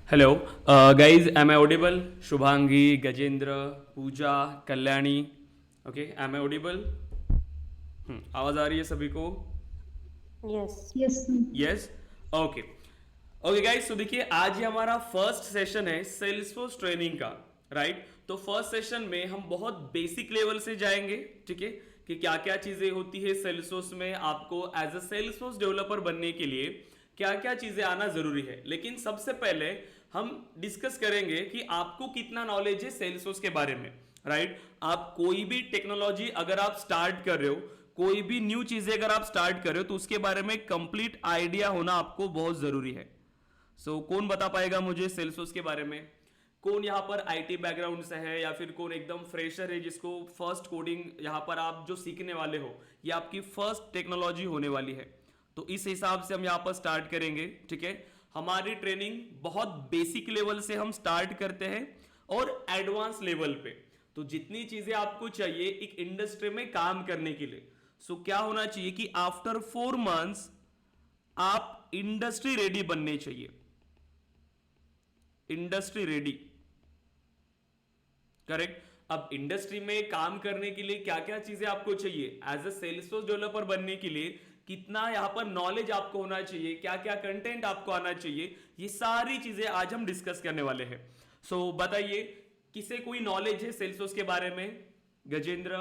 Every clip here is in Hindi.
Hello guys, am I audible? Shubhangi, Gajendra, Pooja, Kalyani. Okay, am I audible? आवाज़ आ रही है सभी को? Yes. Yes, yes. Okay. Okay guys, तो देखिए आज ही हमारा फर्स्ट सेशन है सेल्सफोर्स ट्रेनिंग का। राइट, तो फर्स्ट सेशन में हम बहुत बेसिक लेवल से जाएंगे। ठीक है, कि क्या क्या चीजें होती है सेल्सफोर्स में, आपको एज अ सेल्सफोर्स डेवलपर बनने के लिए क्या क्या चीजें आना जरूरी है। लेकिन सबसे पहले हम डिस्कस करेंगे कि आपको कितना नॉलेज है सेल्सफोर्स के बारे में। राइट, आप कोई भी टेक्नोलॉजी अगर आप स्टार्ट कर रहे हो, कोई भी न्यू चीजें अगर आप स्टार्ट कर रहे हो, तो उसके बारे में कंप्लीट आइडिया होना आपको बहुत जरूरी है। कौन बता पाएगा मुझे सेल्सफोर्स के बारे में? कौन यहाँ पर आईटी बैकग्राउंड से है, या फिर कौन एकदम फ्रेशर है जिसको फर्स्ट कोडिंग यहाँ पर आप जो सीखने वाले हो, ये आपकी फर्स्ट टेक्नोलॉजी होने वाली है। तो इस हिसाब से हम यहाँ पर स्टार्ट करेंगे। ठीक है, हमारी ट्रेनिंग बहुत बेसिक लेवल से हम स्टार्ट करते हैं और एडवांस लेवल पे। तो जितनी चीजें आपको चाहिए एक इंडस्ट्री में काम करने के लिए, क्या होना चाहिए कि आफ्टर 4 मंथ्स आप इंडस्ट्री रेडी बनने चाहिए। Industry ready, correct. अब इंडस्ट्री में काम करने के लिए क्या क्या चीजें आपको चाहिए, एज अ सेल्सफोर्स डेवलपर बनने के लिए कितना यहां पर नॉलेज आपको होना चाहिए, क्या क्या कंटेंट आपको आना चाहिए, ये सारी चीजें आज हम डिस्कस करने वाले हैं। बताइए, किसे कोई नॉलेज है सेल्सफोर्स के बारे में? गजेंद्र,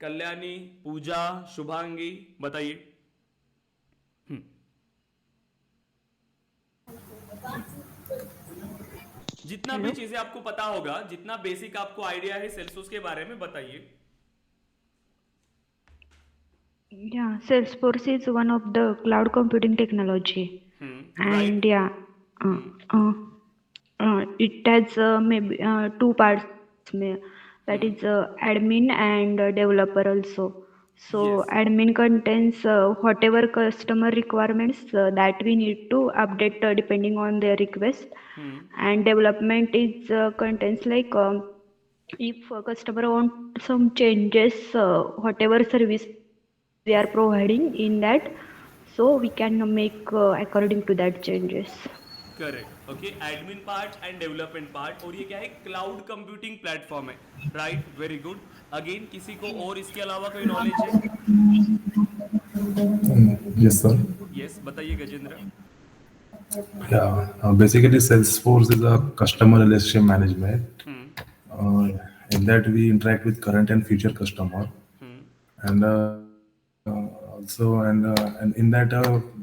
कल्याणी, पूजा, शुभांगी, बताइए। जितना भी Hello. चीजें आपको पता होगा, जितना बेसिक आपको आइडिया है सेल्सफोर्स के बारे में, बताइए। yeah. Salesforce is one of the cloud computing technology, right. and yeah, uh, uh, it has maybe two parts. That is admin and developer also. So yes. admin contains whatever customer requirements that we need to update depending on their request, and development is contains like if a customer want some changes, whatever service we are providing in that, so we can make according to that changes. Correct. Okay, admin part and development part, और ये क्या है, क्लाउड कंप्यूटिंग प्लेटफॉर्म है। Right, very good. अगेन किसी को और इसके अलावा कोई नॉलेज है? Yes, sir. यस, बताइए Gajendra. Yeah. Basically, Salesforce is a customer relationship management. Uh, in that, we interact with current and future customer, and and in that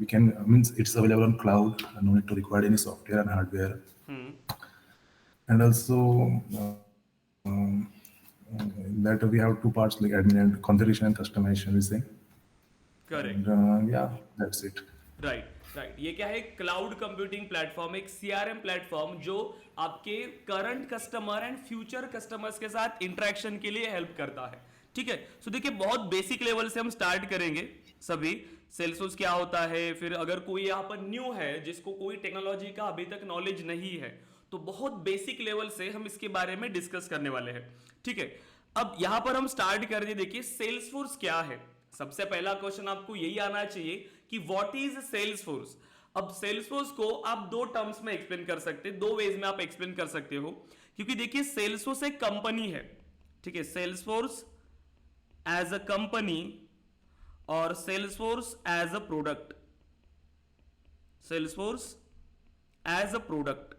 we can means it's available on cloud. No need to require any software and hardware, and also in that we have two parts like admin and configuration and customization. We say, and correct. yeah, that's it. Right right, ये क्या है, क्लाउड कंप्यूटिंग प्लेटफॉर्म, एक सीआरएम प्लेटफॉर्म जो आपके current customer and future customers के साथ इंटरेक्शन के लिए हेल्प करता है। ठीक है, देखिए बहुत बेसिक लेवल से हम स्टार्ट करेंगे सभी। सेल्सफोर्स क्या होता है, फिर अगर कोई यहाँ पर न्यू है जिसको कोई टेक्नोलॉजी का अभी तक नॉलेज नहीं है, तो बहुत बेसिक लेवल से हम इसके बारे में डिस्कस करने वाले हैं। ठीक है, अब यहां पर हम स्टार्ट कर दिए। देखिए सेल्सफोर्स क्या है, सबसे पहला क्वेश्चन आपको यही आना चाहिए कि व्हाट इज सेल्सफोर्स। अब सेल्सफोर्स को आप दो टर्म्स में एक्सप्लेन कर सकते हैं, दो वेज में आप एक्सप्लेन कर सकते हो। क्योंकि देखिए सेल्सफोर्स एक कंपनी है। ठीक है, सेल्सफोर्स एज अ कंपनी और Salesforce as a product. Salesforce as a product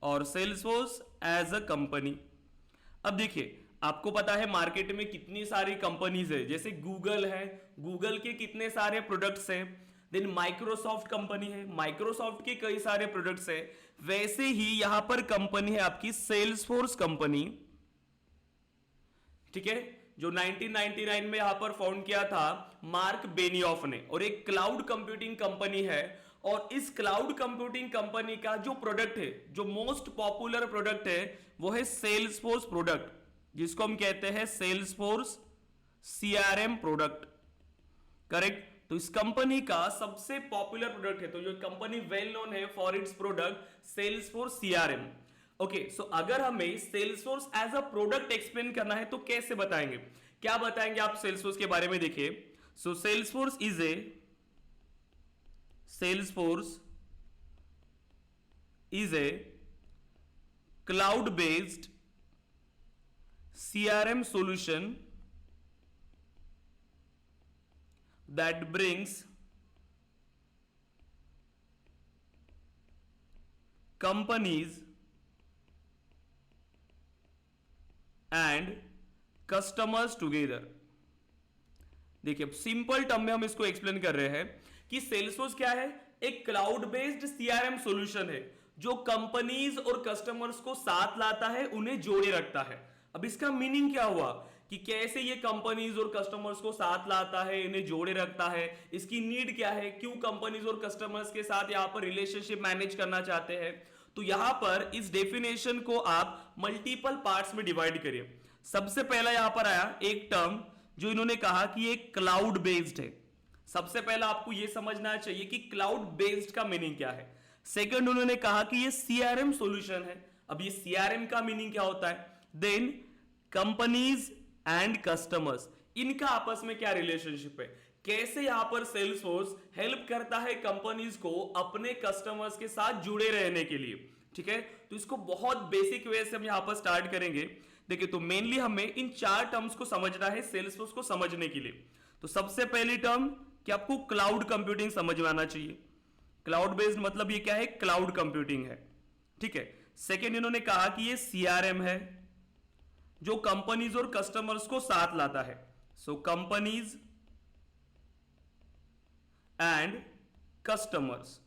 और सेल्सफोर्स एज अ कंपनी। अब देखिए आपको पता है मार्केट में कितनी सारी कंपनीज है, जैसे गूगल है, गूगल के कितने सारे प्रोडक्ट्स हैं। देन माइक्रोसॉफ्ट कंपनी है, माइक्रोसॉफ्ट के कई सारे प्रोडक्ट्स हैं। वैसे ही यहां पर कंपनी है आपकी सेल्सफोर्स कंपनी। ठीक है, जो 1999 में यहां पर फाउंड किया था मार्क बेनियॉफ ने, और एक क्लाउड कंप्यूटिंग कंपनी है। और इस क्लाउड कंप्यूटिंग कंपनी का जो प्रोडक्ट है, जो मोस्ट पॉपुलर प्रोडक्ट है, वो है सेल्सफोर्स प्रोडक्ट, जिसको हम कहते हैं सेल्सफोर्स सीआरएम प्रोडक्ट। करेक्ट, तो इस कंपनी का सबसे पॉपुलर प्रोडक्ट है, तो जो कंपनी वेल नोन है for its product Salesforce CRM. Okay, अगर हमें Salesforce as a product explain करना है तो कैसे बताएंगे, क्या बताएंगे आप सेल्सफोर्स के बारे में? देखिए, Salesforce is a Salesforce is a cloud based CRM solution that brings companies and customers together। देखिए सिंपल टर्म में हम इसको एक्सप्लेन कर रहे हैं कि सेल्सफोर्स क्या है, एक क्लाउड बेस्ड सीआरएम सॉल्यूशन है जो कंपनीज और कस्टमर्स को साथ लाता है, उन्हें जोड़े रखता है। अब इसका मीनिंग क्या हुआ कि कैसे ये कंपनीज और कस्टमर्स को साथ लाता है, इन्हें जोड़े रखता है, इसकी नीड क्या है, क्यों कंपनीज और कस्टमर्स के साथ यहां पर रिलेशनशिप मैनेज करना चाहते हैं। तो यहां पर इस डेफिनेशन को आप मल्टीपल पार्ट्स में डिवाइड करिए। सबसे पहला यहां पर आया एक टर्म जो इन्होंने कहा कि ये क्लाउड बेस्ड है। सबसे पहला आपको ये समझना चाहिए कि क्लाउड बेस्ड का मीनिंग क्या है। सेकंड उन्होंने कहा कि ये सीआरएम सॉल्यूशन है। अब ये सीआरएम का मीनिंग क्या होता है। देन कंपनीज एंड कस्टमर्स, इनका आपस में क्या रिलेशनशिप है, कैसे यहां पर सेल्सफोर्स हेल्प करता है कंपनीज को अपने कस्टमर्स के साथ जुड़े रहने के लिए। ठीक है, तो इसको बहुत बेसिक वे से हम यहां पर स्टार्ट करेंगे। देखिए तो मेनली हमें इन चार टर्म्स को समझना है सेल्सफोर्स को समझने के लिए। तो सबसे पहली टर्म कि आपको क्लाउड कंप्यूटिंग समझ में आना चाहिए। क्लाउड बेस्ड मतलब ये क्या है, क्लाउड कंप्यूटिंग है। ठीक है, सेकेंड इन्होंने कहा कि ये सीआरएम है जो कंपनीज और कस्टमर्स को साथ लाता है। सो कंपनीज एंड कस्टमर्स,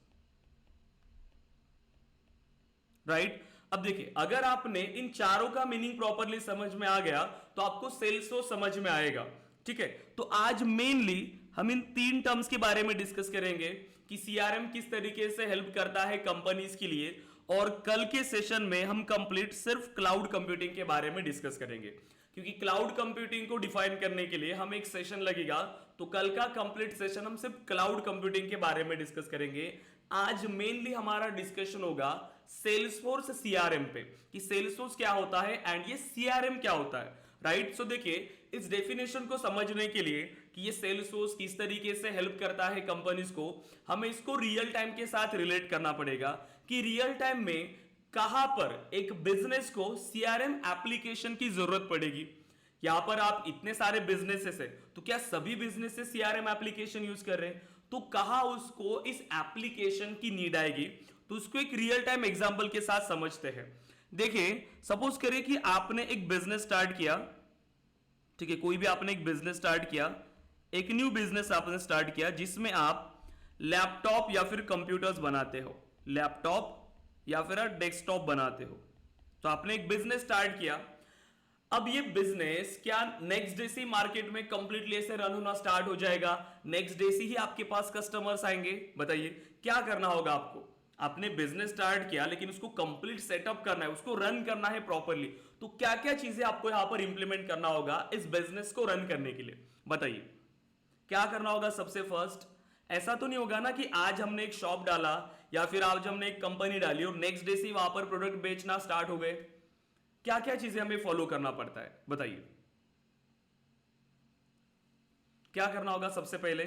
राइट। अब देखिए अगर आपने इन चारों का मीनिंग प्रॉपरली समझ में आ गया तो आपको सेल्सफोर्स समझ में आएगा। ठीक है, तो आज मेनली हम इन तीन टर्म्स के बारे में डिस्कस करेंगे कि सीआरएम किस तरीके से हेल्प करता है कंपनीज के लिए, और कल के सेशन में हम कंप्लीट सिर्फ क्लाउड कंप्यूटिंग के बारे में डिस्कस करेंगे, क्योंकि क्लाउड कंप्यूटिंग को डिफाइन करने के लिए हमें एक सेशन लगेगा। तो कल का कंप्लीट सेशन हम सिर्फ क्लाउड कंप्यूटिंग के बारे में डिस्कस करेंगे। आज मेनली हमारा डिस्कशन होगा सेल्सफोर्स सीआरएम पे कि सेल्सफोर्स क्या होता है एंड ये सीआरएम क्या होता है, राइट। सो देखिए इस डेफिनेशन को समझने के लिए कि ये सेल्सफोर्स किस तरीके से हेल्प करता है कंपनीज को, हमें इसको रियल टाइम के साथ रिलेट करना पड़ेगा कि रियल टाइम में कहां पर एक बिजनेस को सीआरएम एप्लीकेशन की जरूरत पड़ेगी। यहां पर आप इतने सारे बिजनेसेस है, तो क्या सभी बिजनेसेस सीआरएम एप्लीकेशन यूज कर रहे हैं, तो कहां उसको इस एप्लीकेशन की नीड आएगी। तो उसको एक रियल टाइम एग्जांपल के साथ समझते हैं। देखिए सपोज करिए कि आपने एक बिजनेस स्टार्ट किया। ठीक है, कोई भी आपने एक बिजनेस स्टार्ट किया, एक न्यू बिजनेस आपने स्टार्ट किया जिसमें आप लैपटॉप या फिर कंप्यूटर्स बनाते हो, लैपटॉप या फिर आप डेस्कटॉप बनाते हो। तो आपने एक बिजनेस स्टार्ट किया। अब ये बिजनेस क्या नेक्स्ट डे से ही मार्केट में कंप्लीटली ऐसे रन होना स्टार्ट हो जाएगा, नेक्स्ट डे से ही आपके पास कस्टमर्स आएंगे। बताइए क्या करना होगा आपको। आपने बिजनेस स्टार्ट किया लेकिन उसको कंप्लीट सेटअप करना है, उसको रन करना है प्रॉपरली। तो क्या क्या चीजें आपको यहां पर इंप्लीमेंट करना होगा इस बिजनेस को रन करने के लिए, बताइए क्या करना होगा। सबसे फर्स्ट ऐसा तो नहीं होगा ना कि आज हमने एक शॉप डाला या फिर आज हमने एक कंपनी डाली और नेक्स्ट डे से वहां पर प्रोडक्ट बेचना स्टार्ट हो गए। क्या क्या चीजें हमें फॉलो करना पड़ता है, बताइए क्या करना होगा। सबसे पहले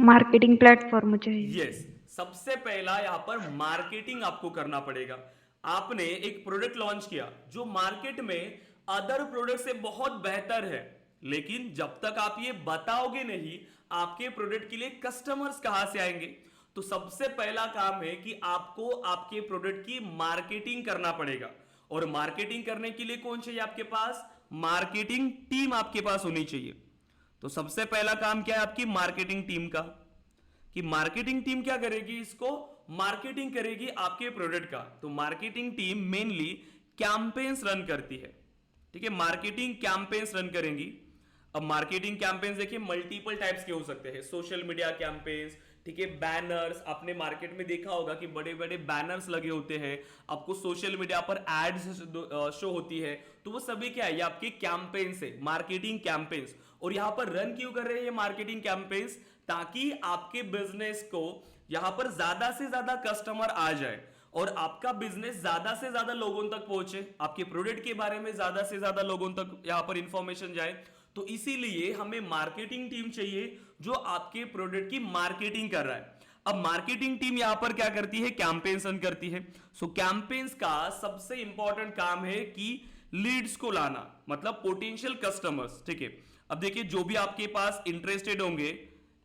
मार्केटिंग प्लेटफॉर्म चाहिए। यस, सबसे पहला यहां पर मार्केटिंग आपको करना पड़ेगा। आपने एक प्रोडक्ट लॉन्च किया जो मार्केट में अदर प्रोडक्ट से बहुत बेहतर है, लेकिन जब तक आप ये बताओगे नहीं आपके प्रोडक्ट के लिए कस्टमर्स कहां से आएंगे। तो सबसे पहला काम है कि आपको आपके प्रोडक्ट की मार्केटिंग करना पड़ेगा, और मार्केटिंग करने के लिए कौन चाहिए आपके पास, मार्केटिंग टीम आपके पास होनी चाहिए। तो सबसे पहला काम क्या है आपकी मार्केटिंग टीम का, कि मार्केटिंग टीम क्या करेगी, इसको मार्केटिंग करेगी आपके प्रोडक्ट का। तो marketing team mainly campaigns run करती है। ठीक है, मार्केटिंग कैंपेन्स रन करेंगी। अब मार्केटिंग कैंपेन्स देखिए मल्टीपल टाइप्स के हो सकते हैं, सोशल मीडिया कैंपेन्स, ठीक है, बैनर्स। आपने मार्केट में देखा होगा कि बड़े बड़े बैनर्स लगे होते हैं, आपको सोशल मीडिया पर एड्स शो होती है। तो वो सभी क्या है, ये आपके कैंपेन्स है, मार्केटिंग कैंपेन्स। और यहां पर रन क्यों कर रहे हैं ये मार्केटिंग कैंपेन्स, ताकि आपके बिजनेस को यहां पर ज्यादा से ज्यादा कस्टमर आ जाए और आपका बिजनेस ज्यादा से ज्यादा लोगों तक पहुंचे, आपके प्रोडक्ट के बारे में ज्यादा से ज्यादा लोगों तक यहां पर इंफॉर्मेशन जाए। तो इसीलिए हमें मार्केटिंग टीम चाहिए जो आपके प्रोडक्ट की मार्केटिंग कर रहा है। अब मार्केटिंग टीम यहां पर क्या करती है, कैंपेन्स रन करती है। सो कैंपेन्स का सबसे इंपॉर्टेंट काम है कि लीड्स को लाना, मतलब पोटेंशियल कस्टमर्स, ठीक है। अब देखिए जो भी आपके पास इंटरेस्टेड होंगे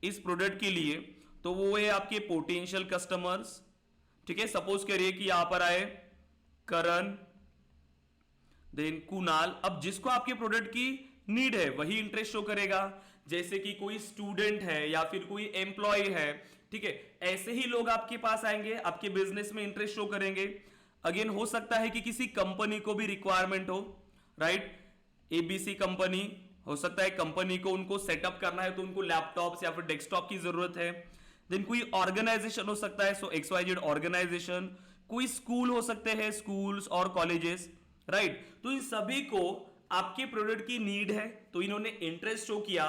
इस प्रोडक्ट के लिए, तो वो है आपके पोटेंशियल कस्टमर्स, ठीक है। सपोज करिए कि यहां पर आए करण, देन कुणाल। अब जिसको आपके प्रोडक्ट की नीड है वही इंटरेस्ट शो करेगा, जैसे कि कोई स्टूडेंट है या फिर कोई एम्प्लॉय है, ठीक है। ऐसे ही लोग आपके पास आएंगे, आपके बिजनेस में इंटरेस्ट शो करेंगे। अगेन हो सकता है कि किसी कंपनी को भी रिक्वायरमेंट हो, राइट। एबीसी कंपनी हो सकता है, कंपनी को उनको सेटअप करना है तो उनको लैपटॉप्स या फिर डेस्कटॉप की जरूरत है। देन कोई ऑर्गेनाइजेशन हो सकता है, सो XYZ ऑर्गेनाइजेशन। कोई स्कूल हो सकते हैं, स्कूल्स और कॉलेजेस, राइट। तो इन सभी को आपके प्रोडक्ट की नीड है, तो इन्होंने इंटरेस्ट शो किया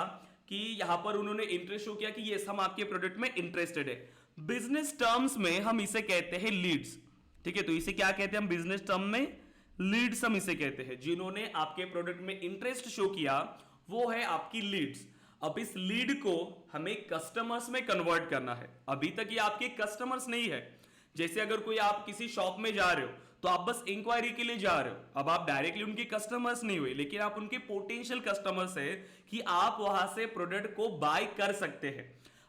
कि यहां पर उन्होंने इंटरेस्ट शो किया कि यस हम आपके प्रोडक्ट में इंटरेस्टेड है। बिजनेस टर्म्स में हम इसे कहते हैं लीड्स, ठीक है। तो इसे क्या कहते हैं हम बिजनेस टर्म में, लीड्स हम इसे कहते हैं। जिन्होंने आपके प्रोडक्ट में इंटरेस्ट शो किया वो है आपकी लीड्स। अब इस लीड को हमें कस्टमर्स में कन्वर्ट करना है। अभी तक ये आपके कस्टमर्स नहीं है। जैसे अगर कोई आप किसी शॉप में जा रहे हो तो आप बस इंक्वायरी के लिए जा रहे हो, अब आप डायरेक्टली उनके कस्टमर्स नहीं हुए, लेकिन आप उनके पोटेंशियल कस्टमर्स है कि आप वहां से प्रोडक्ट को बाय कर सकते हैं।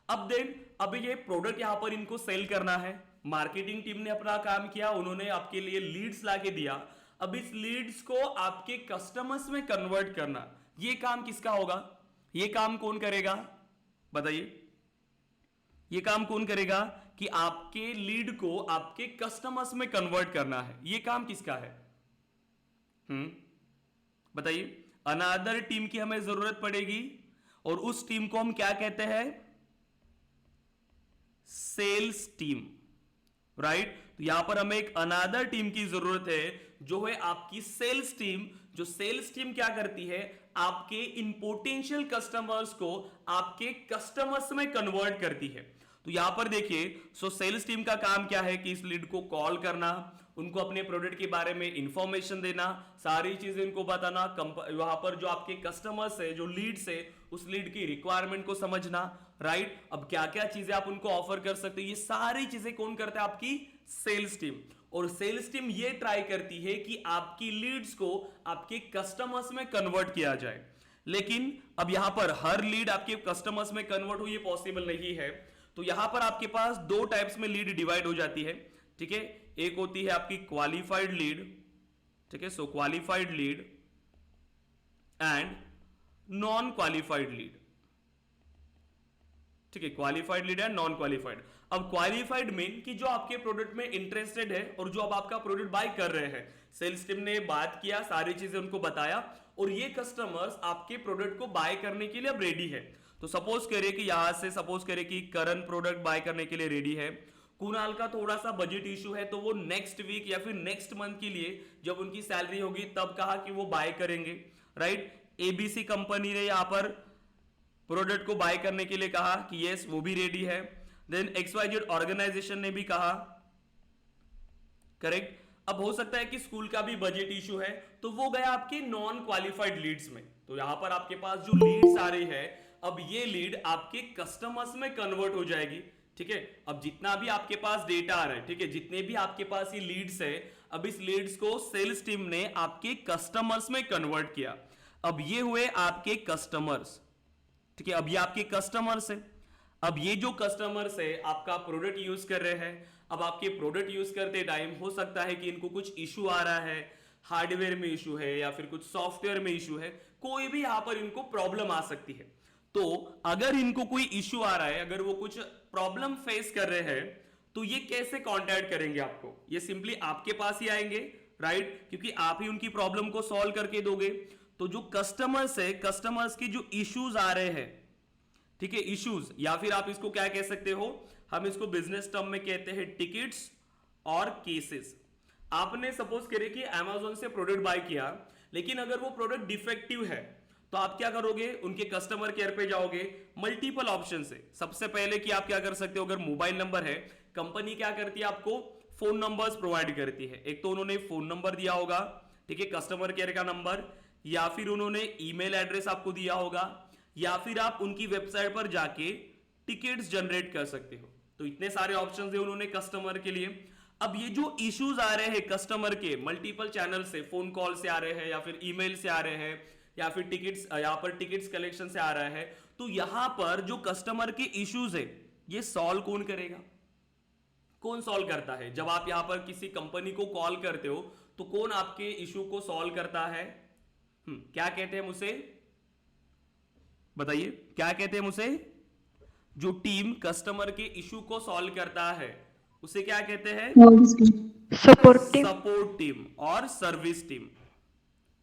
अब ये प्रोडक्ट यहां पर इनको सेल करना है। मार्केटिंग टीम ने अपना काम किया, उन्होंने आपके लिए लीड्स लाके दिया। अब इस लीड्स को आपके कस्टमर्स में कन्वर्ट करना, ये काम किसका होगा, ये काम कौन करेगा बताइए। ये काम कौन करेगा कि आपके लीड को आपके कस्टमर्स में कन्वर्ट करना है, ये काम किसका है, बताइए। अनदर टीम की हमें जरूरत पड़ेगी और उस टीम को हम क्या कहते हैं, सेल्स टीम, राइट। तो यहां पर हमें एक अनदर टीम की जरूरत है जो है आपकी सेल्स टीम। जो सेल्स टीम क्या करती है, आपके इन पोटेंशियल कस्टमर्स को आपके कस्टमर्स में कन्वर्ट करती है। तो यहां पर देखिए, सो सेल्स टीम का काम क्या है कि इस लीड को कॉल करना, उनको अपने प्रोडक्ट के बारे में इंफॉर्मेशन देना, सारी चीजें उनको बताना, वहां पर जो आपके कस्टमर्स है, जो लीड्स है, उस लीड की रिक्वायरमेंट को समझना, राइट। अब क्या क्या चीजें आप उनको ऑफर कर सकते हो, ये सारी चीजें कौन करता है, आपकी सेल्स टीम। और सेल्स टीम ये ट्राई करती है कि आपकी लीड्स को आपके कस्टमर्स में कन्वर्ट किया जाए। लेकिन अब यहां पर हर लीड आपके कस्टमर्स में कन्वर्ट हो, ये पॉसिबल नहीं है। तो यहां पर आपके पास दो टाइप्स में लीड डिवाइड हो जाती है, ठीक है। एक होती है आपकी क्वालिफाइड लीड, ठीक है। So qualified lead and non qualified lead, ठीक है। Qualified lead and non qualified. अब क्वालिफाइड मीन कि जो आपके प्रोडक्ट में इंटरेस्टेड है और जो अब आपका प्रोडक्ट बाय कर रहे हैं, सेल्स टीम ने बात किया, सारी चीजें उनको बताया और ये कस्टमर्स आपके प्रोडक्ट को बाय करने के लिए अब रेडी है। तो सपोज करिए कि यहां से सपोज करिए कि करण प्रोडक्ट बाय करने के लिए रेडी है, कुणाल का थोड़ा सा बजट इशू है तो वो नेक्स्ट वीक या फिर नेक्स्ट मंथ के लिए जब उनकी सैलरी होगी तब कहा कि वो बाय करेंगे, राइट। एबीसी कंपनी ने यहां पर प्रोडक्ट को बाय करने के लिए कहा कि यस वो भी रेडी है। देन XYZ ऑर्गेनाइजेशन ने भी कहा, करेक्ट। अब हो सकता है कि स्कूल का भी बजट इशू है तो वो गया आपके नॉन क्वालिफाइड लीड्स में। तो यहां पर आपके पास जो लीड्स आ रही है, अब ये लीड आपके कस्टमर्स में कन्वर्ट हो जाएगी, ठीक है। अब जितना भी आपके पास डेटा आ रहा है, ठीक है, जितने भी आपके पास ये लीड्स है, अब इस लीड्स को सेल्स टीम ने आपके कस्टमर्स में कन्वर्ट किया। अब ये हुए आपके कस्टमर्स, ठीक है। अब ये आपके कस्टमर्स है। अब ये जो कस्टमर्स है आपका प्रोडक्ट यूज कर रहे हैं। अब आपके प्रोडक्ट यूज करते टाइम हो सकता है कि इनको कुछ इशू आ रहा है, हार्डवेयर में इशू है या फिर कुछ सॉफ्टवेयर में इशू है, कोई भी यहां पर इनको प्रॉब्लम आ सकती है। तो अगर इनको कोई इशू आ रहा है, अगर वो कुछ प्रॉब्लम फेस कर रहे हैं, तो ये कैसे कांटेक्ट करेंगे आपको, ये सिंपली आपके पास ही आएंगे, राइट, क्योंकि आप ही उनकी प्रॉब्लम को सॉल्व करके दोगे। तो जो कस्टमर्स है, कस्टमर्स की जो इश्यूज आ रहे हैं, ठीक है, इश्यूज, या फिर आप इसको क्या कह सकते हो, हम इसको बिजनेस टर्म में कहते हैं टिकट्स और केसेस। आपने सपोज करिए कि Amazon से प्रोडक्ट बाय किया, लेकिन अगर वो प्रोडक्ट डिफेक्टिव है तो आप क्या करोगे, उनके कस्टमर केयर पे जाओगे, मल्टीपल ऑप्शन से। सबसे पहले कि आप क्या कर सकते हो, अगर मोबाइल नंबर है, कंपनी क्या करती है, आपको फोन नंबर्स प्रोवाइड करती है। एक तो उन्होंने फोन नंबर दिया होगा, ठीक है, कस्टमर केयर का नंबर, या फिर उन्होंने ईमेल एड्रेस आपको दिया होगा, या फिर आप उनकी वेबसाइट पर जाके टिकट्स जनरेट कर सकते हो। तो इतने सारे ऑप्शन है उन्होंने कस्टमर के लिए। अब ये जो इश्यूज आ रहे हैं कस्टमर के मल्टीपल चैनल से, फोन कॉल से आ रहे हैं या फिर ईमेल से आ रहे हैं या फिर टिकट्स, यहाँ पर टिकट्स कलेक्शन से आ रहा है, तो यहां पर जो कस्टमर के इश्यूज है ये सॉल्व कौन करेगा? कौन सॉल्व करता है? जब आप यहां पर किसी कंपनी को कॉल करते हो तो कौन आपके इशू को सॉल्व करता है? क्या कहते हैं उसे? बताइए क्या कहते हैं उसे? जो टीम कस्टमर के इशू को सॉल्व करता है उसे क्या कहते हैं? Support team. सपोर्ट टीम और सर्विस टीम,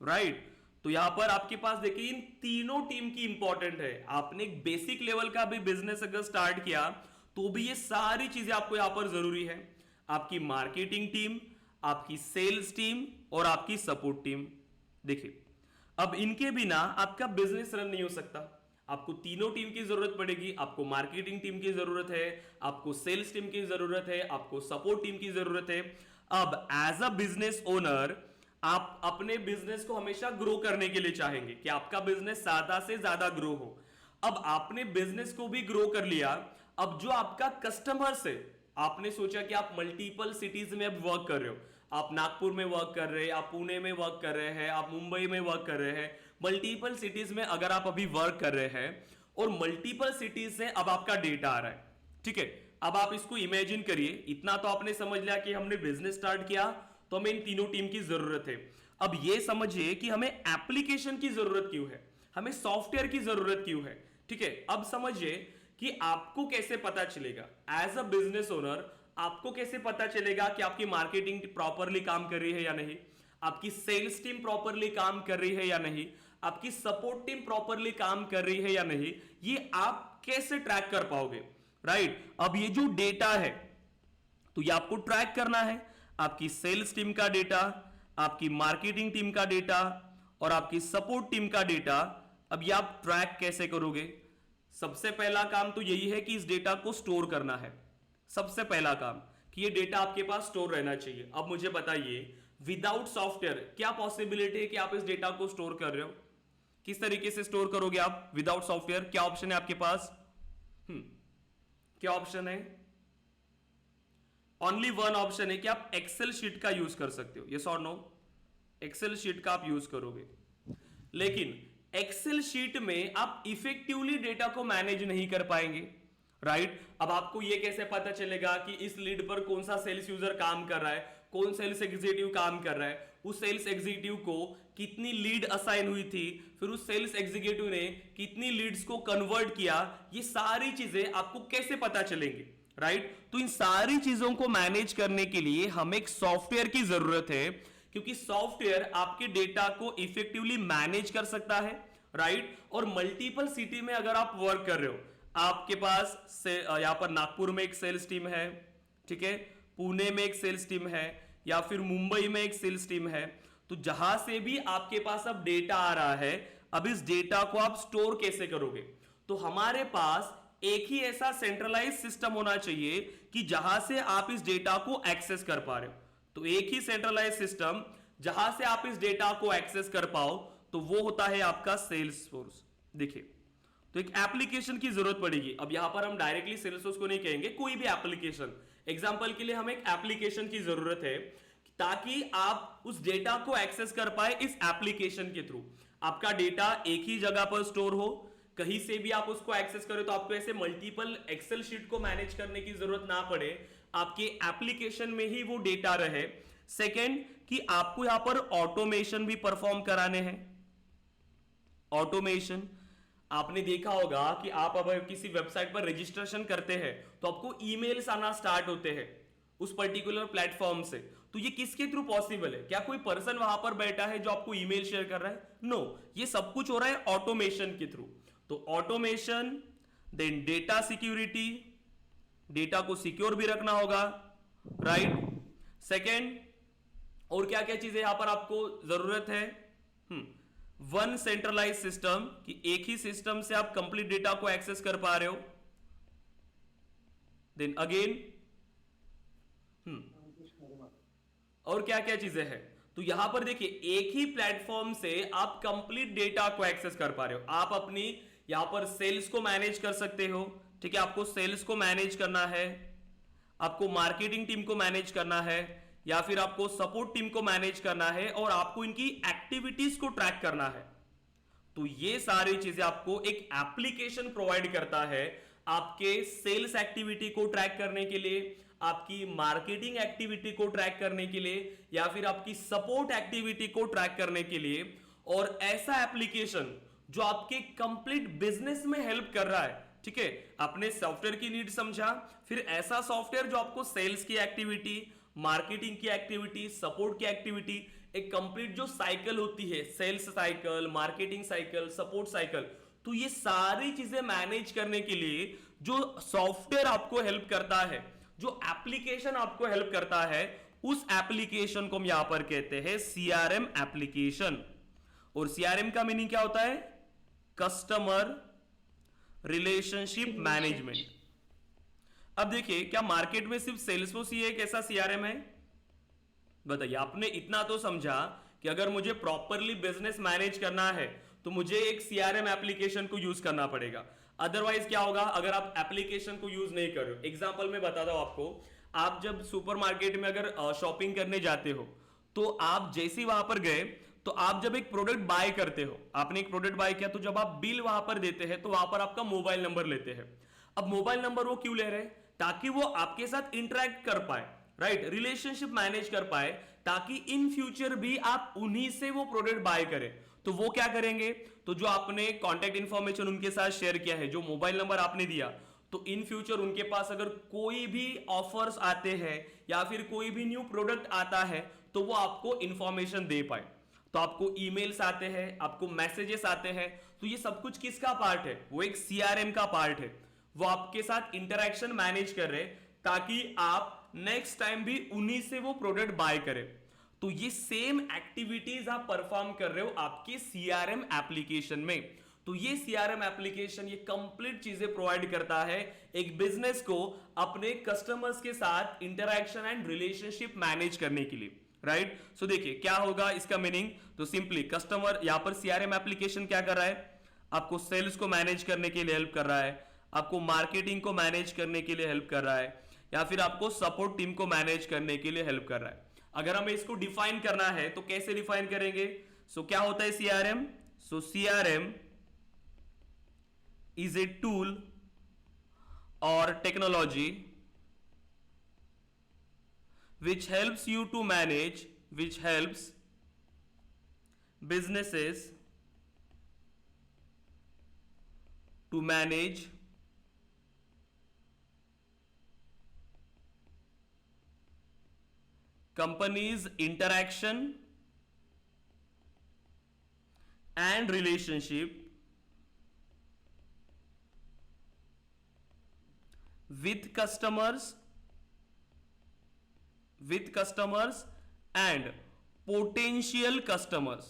राइट। तो यहां पर आपके पास देखिए इन तीनों टीम की इंपॉर्टेंट है। आपने एक बेसिक लेवल का भी बिजनेस अगर स्टार्ट किया तो भी ये सारी चीजें आपको यहां पर जरूरी है। आपकी मार्केटिंग टीम, आपकी सेल्स टीम और आपकी सपोर्ट टीम। देखिए अब इनके बिना आपका बिजनेस रन नहीं हो सकता। आपको तीनों टीम की जरूरत पड़ेगी। आपको मार्केटिंग टीम की जरूरत है, आपको सेल्स टीम की जरूरत है, आपको सपोर्ट टीम की जरूरत है। अब एज अ बिजनेस ओनर आप अपने बिजनेस को हमेशा ग्रो करने के लिए चाहेंगे कि आपका बिजनेस ज्यादा से ज्यादा ग्रो हो। अब आपने बिजनेस को भी ग्रो कर लिया। अब जो आपका कस्टमर्स है, आपने सोचा कि आप मल्टीपल सिटीज में अब वर्क कर रहे हो। आप नागपुर में वर्क कर रहे हैं, आप पुणे में वर्क कर रहे हैं, आप मुंबई में वर्क कर रहे हैं। मल्टीपल सिटीज में अगर आप अभी वर्क कर रहे हैं और मल्टीपल सिटीज से अब आपका डेटा आ रहा है, ठीक है। अब आप इसको इमेजिन करिए, इतना तो आपने समझ लिया कि हमने बिजनेस स्टार्ट किया तो हमें इन तीनों टीम की जरूरत है। अब ये समझिए कि हमें एप्लीकेशन की जरूरत क्यों है, हमें सॉफ्टवेयर की जरूरत क्यों है, ठीक है। अब समझिए कि आपको कैसे पता चलेगा एज अ बिजनेस ओनर, आपको कैसे पता चलेगा कि आपकी मार्केटिंग प्रॉपरली काम कर रही है या नहीं, आपकी सेल्स टीम प्रॉपरली काम कर रही है या नहीं, आपकी सपोर्ट टीम प्रॉपरली काम कर रही है या नहीं, ये आप कैसे ट्रैक कर पाओगे, राइट। अब ये जो डेटा है तो ये आपको ट्रैक करना है। आपकी सेल्स टीम का डेटा, आपकी मार्केटिंग टीम का डेटा और आपकी सपोर्ट टीम का डेटा। अब ये आप ट्रैक कैसे करोगे? सबसे पहला काम तो यही है कि इस डेटा को स्टोर करना है। सबसे पहला काम कि ये डेटा आपके पास स्टोर रहना चाहिए। अब मुझे बताइए विदाउट सॉफ्टवेयर क्या पॉसिबिलिटी है कि आप इस डेटा को स्टोर कर रहे हो? किस तरीके से स्टोर करोगे आप विदाउट सॉफ्टवेयर? क्या ऑप्शन है आपके पास? क्या ऑप्शन है? ओनली वन ऑप्शन है कि आप एक्सेल शीट का यूज कर सकते हो। यस और नो? एक्सेल शीट का आप यूज करोगे, लेकिन एक्सेल शीट में आप इफेक्टिवली डेटा को मैनेज नहीं कर पाएंगे, राइट। अब आपको यह कैसे पता चलेगा कि इस लीड पर कौन सा सेल्स यूजर काम कर रहा है, कौन सेल्स एग्जीक्यूटिव काम कर रहा है, उस सेल्स एग्जीक्यूटिव को कितनी लीड असाइन हुई थी, फिर उस सेल्स एग्जीक्यूटिव ने कितनी लीड्स को कन्वर्ट किया, ये सारी चीजें आपको कैसे पता चलेंगी, राइट। तो इन सारी चीजों को मैनेज करने के लिए हमें एक सॉफ्टवेयर की जरूरत है, क्योंकि सॉफ्टवेयर आपके डेटा को इफेक्टिवली मैनेज कर सकता है, राइट। और मल्टीपल सिटी में अगर आप वर्क कर रहे हो, आपके पास यहां पर नागपुर में एक सेल्स टीम है, ठीक है, पुणे में एक सेल्स टीम है या फिर मुंबई में एक सेल्स टीम है, तो जहां से भी आपके पास अब डेटा आ रहा है, अब इस डेटा को आप स्टोर कैसे करोगे? तो हमारे पास एक ही ऐसा सेंट्रलाइज सिस्टम होना चाहिए कि जहां से आप इस डेटा को एक्सेस कर पा रहे हो। तो एक ही सेंट्रलाइज सिस्टम जहां से आप इस डेटा को एक्सेस कर पाओ, तो वो होता है आपका सेल्सफोर्स। देखिए, तो एक एप्लीकेशन की जरूरत पड़ेगी। अब यहां पर हम डायरेक्टली सेल्सफोर्स को नहीं कहेंगे, कोई भी एप्लीकेशन। एग्जांपल के लिए हमें एक एप्लीकेशन की जरूरत है ताकि आप उस डेटा को एक्सेस कर पाए इस एप्लीकेशन के थ्रू। आपका डेटा एक ही जगह पर स्टोर हो, कहीं से भी आप उसको एक्सेस करें, तो आपको ऐसे मल्टीपल एक्सेल शीट को मैनेज करने की जरूरत ना पड़े, आपके एप्लीकेशन में ही वो डेटा रहे। सेकेंड कि आपको यहां पर ऑटोमेशन भी परफॉर्म कराने हैं। ऑटोमेशन आपने देखा होगा कि आप अगर किसी वेबसाइट पर रजिस्ट्रेशन करते हैं तो आपको ईमेल्स आना स्टार्ट होते हैं उस पर्टिकुलर प्लेटफॉर्म से। तो ये किसके थ्रू पॉसिबल है? क्या कोई पर्सन वहां पर बैठा है जो आपको ईमेल शेयर कर रहा है? नो, ये सब कुछ हो रहा है ऑटोमेशन के थ्रू। तो automation, then data security, data को सिक्योर भी रखना होगा, राइट। सेकेंड, और क्या क्या चीजें यहां पर आपको जरूरत है? वन सेंट्रलाइज सिस्टम, कि एक ही सिस्टम से आप कंप्लीट डेटा को एक्सेस कर पा रहे हो। देन अगेन और क्या क्या चीजें हैं? तो यहां पर देखिए, एक ही प्लेटफॉर्म से आप कंप्लीट डेटा को एक्सेस कर पा रहे हो। आप अपनी यहां पर सेल्स को मैनेज कर सकते हो, ठीक है, आपको सेल्स को मैनेज करना है, आपको मार्केटिंग टीम को मैनेज करना है, या फिर आपको सपोर्ट टीम को मैनेज करना है, और आपको इनकी एक्टिविटीज को ट्रैक करना है। तो ये सारी चीजें आपको एक एप्लीकेशन प्रोवाइड करता है आपके सेल्स एक्टिविटी को ट्रैक करने के लिए, आपकी मार्केटिंग एक्टिविटी को ट्रैक करने के लिए, या फिर आपकी सपोर्ट एक्टिविटी को ट्रैक करने के लिए। और ऐसा एप्लीकेशन जो आपके कंप्लीट बिजनेस में हेल्प कर रहा है, ठीक है। आपने सॉफ्टवेयर की नीड समझा, फिर ऐसा सॉफ्टवेयर जो आपको सेल्स की एक्टिविटी, मार्केटिंग की एक्टिविटी, सपोर्ट की एक्टिविटी, एक कंप्लीट जो साइकिल होती है, sales cycle, marketing cycle, support cycle, तो ये सारी चीजें मैनेज करने के लिए जो सॉफ्टवेयर आपको हेल्प करता है, जो एप्लीकेशन आपको हेल्प करता है, उस एप्लीकेशन को हम यहां पर कहते हैं सीआरएम एप्लीकेशन। और सीआरएम का मीनिंग क्या होता है? Customer relationship management. अब देखिए, क्या मार्केट में सिर्फ सेल्सफोर्स ही एक ऐसा सीआरएम है? बताइए। आपने इतना तो समझा कि अगर मुझे प्रॉपरली बिजनेस मैनेज करना है तो मुझे एक सीआरएम एप्लीकेशन को यूज करना पड़ेगा। अदरवाइज क्या होगा अगर आप एप्लीकेशन को यूज नहीं कर रहे हो? एग्जांपल में बताता हूं आपको। आप जब सुपरमार्केट में अगर शॉपिंग करने जाते हो, तो आप जैसे ही वहां पर गए, तो आप जब एक प्रोडक्ट बाय करते हो, आपने एक प्रोडक्ट बाय किया, तो जब आप बिल वहां पर देते हैं तो वहां पर आपका मोबाइल नंबर लेते हैं। अब मोबाइल नंबर वो क्यों ले रहे हैं? ताकि वो आपके साथ इंटरेक्ट कर पाए, राइट, रिलेशनशिप मैनेज कर पाए, ताकि इन फ्यूचर भी आप उन्हीं से वो प्रोडक्ट बाय करें। तो वो क्या करेंगे? तो जो आपने कॉन्टैक्ट इंफॉर्मेशन उनके साथ शेयर किया है, जो मोबाइल नंबर आपने दिया, तो इन फ्यूचर उनके पास अगर कोई भी ऑफर्स आते हैं या फिर कोई भी न्यू प्रोडक्ट आता है, तो वो आपको इंफॉर्मेशन दे पाए। तो आपको ईमेल्स आते हैं, आपको मैसेजेस आते हैं, तो ये सब कुछ किसका पार्ट है? वो एक सीआरएम का पार्ट है। वो आपके साथ इंटरेक्शन मैनेज कर रहे हैं ताकि आप नेक्स्ट टाइम भी उन्हीं से वो प्रोडक्ट बाय करें। तो ये सेम एक्टिविटीज आप परफॉर्म कर रहे हो आपके सीआरएम एप्लीकेशन में। तो ये सीआरएम एप्लीकेशन ये कंप्लीट चीजें प्रोवाइड करता है एक बिजनेस को अपने कस्टमर्स के साथ इंटरेक्शन एंड रिलेशनशिप मैनेज करने के लिए, राइट। सो देखिए क्या होगा इसका मीनिंग। तो सिंपली कस्टमर, यहां पर सीआरएम एप्लीकेशन क्या कर रहा है? आपको सेल्स को मैनेज करने के लिए हेल्प कर रहा है, आपको मार्केटिंग को मैनेज करने के लिए हेल्प कर रहा है, या फिर आपको सपोर्ट टीम को मैनेज करने के लिए हेल्प कर रहा है। अगर हमें इसको डिफाइन करना है तो कैसे डिफाइन करेंगे? सो क्या होता है CRM? So CRM is a tool or technology which helps businesses to manage companies' interaction and relationship with customers and potential customers,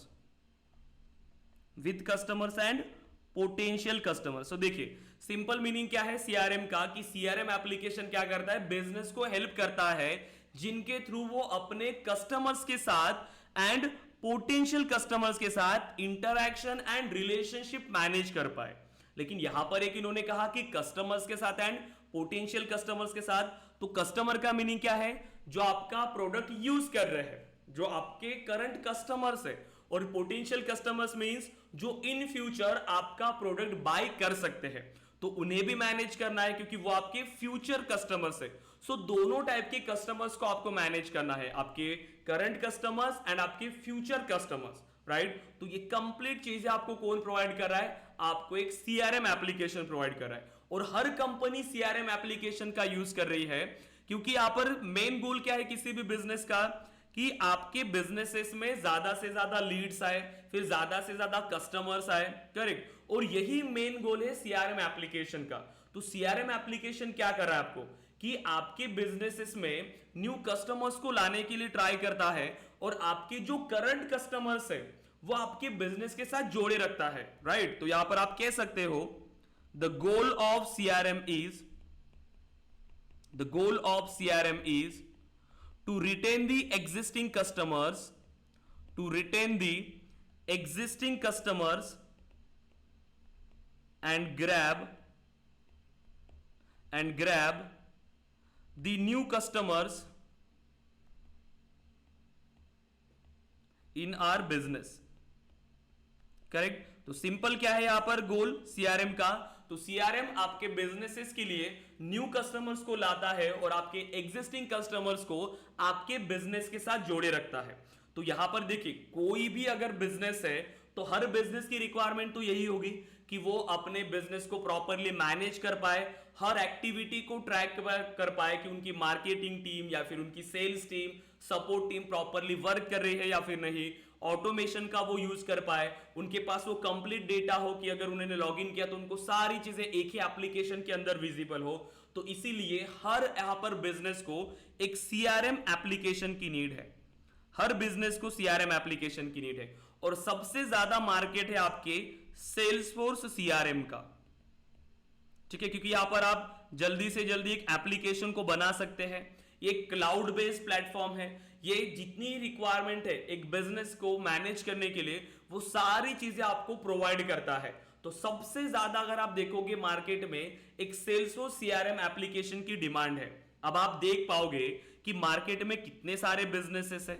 so देखिए सिंपल मीनिंग क्या है सीआरएम का, कि सीआरएम एप्लीकेशन क्या करता है? बिजनेस को हेल्प करता है जिनके थ्रू वो अपने कस्टमर्स के साथ एंड पोटेंशियल कस्टमर्स के साथ इंटरैक्शन एंड रिलेशनशिप मैनेज कर पाए। लेकिन यहां पर एक इन्होंने कहा कि कस्टमर्स के साथ एंड पोटेंशियल कस्टमर्स के साथ। तो कस्टमर का मीनिंग क्या है? जो आपका प्रोडक्ट यूज कर रहे हैं, जो आपके करंट कस्टमर्स है। और पोटेंशियल कस्टमर्स मींस जो इन फ्यूचर आपका प्रोडक्ट बाय कर सकते हैं, तो उन्हें भी मैनेज करना है क्योंकि वो आपके फ्यूचर कस्टमर्स है। सो दोनों टाइप के कस्टमर्स को आपको मैनेज करना है, आपके करंट कस्टमर्स एंड आपके फ्यूचर कस्टमर्स, राइट। तो ये कंप्लीट चीजें आपको कौन प्रोवाइड कर रहा है? आपको एक सीआरएम एप्लीकेशन प्रोवाइड कर रहा है। और हर कंपनी सीआरएम एप्लीकेशन का यूज कर रही है क्योंकि यहां पर मेन गोल क्या है किसी भी बिजनेस का? कि आपके बिजनेसेस में ज्यादा से ज्यादा लीड्स आए, फिर ज्यादा से ज्यादा कस्टमर्स आए, करेक्ट। और यही मेन गोल है सीआरएम एप्लीकेशन का। तो सीआरएम एप्लीकेशन क्या कर रहा है आपको? कि आपके बिजनेसेस में न्यू कस्टमर्स को लाने के लिए ट्राई करता है, और आपके जो करंट कस्टमर्स है वो आपके बिजनेस के साथ जोड़े रखता है, राइट। तो यहां पर आप कह सकते हो the goal of CRM is to retain the existing customers and grab the new customers in are business. Correct. तो सिंपल क्या है यहां पर गोल सीआरएम का, तो सीआरएम आपके बिजनेसेस के लिए न्यू कस्टमर्स को लाता है और आपके एग्जिस्टिंग कस्टमर्स को आपके बिजनेस के साथ जोड़े रखता है। तो यहां पर देखिए कोई भी अगर बिजनेस है तो हर बिजनेस की रिक्वायरमेंट तो यही होगी कि वो अपने बिजनेस को प्रॉपरली मैनेज कर पाए, हर एक्टिविटी को ट्रैक कर पाए कि उनकी मार्केटिंग टीम या फिर उनकी sales team, support team properly work कर रही है या फिर नहीं, ऑटोमेशन का वो यूज कर पाए, उनके पास वो कंप्लीट डेटा हो कि अगर उन्होंने लॉगिन किया तो उनको सारी चीजें एक ही एप्लीकेशन के अंदर विजिबल हो। तो इसीलिए हर यहां पर बिजनेस को एक सीआरएम एप्लीकेशन की नीड है, हर बिजनेस को सीआरएम एप्लीकेशन की नीड है। और सबसे ज्यादा मार्केट है आपके सेल्सफोर्स सीआरएम का, ठीक है, क्योंकि यहां पर आप जल्दी से जल्दी एक एप्लीकेशन को बना सकते हैं। ये क्लाउड बेस्ड प्लेटफॉर्म है, ये जितनी रिक्वायरमेंट है एक बिजनेस को मैनेज करने के लिए वो सारी चीजें आपको प्रोवाइड करता है। तो सबसे ज्यादा अगर आप देखोगे मार्केट में एक सेल्सफोर्स सीआरएम एप्लीकेशन की डिमांड है। अब आप देख पाओगे कि मार्केट में कितने सारे बिजनेसेस है,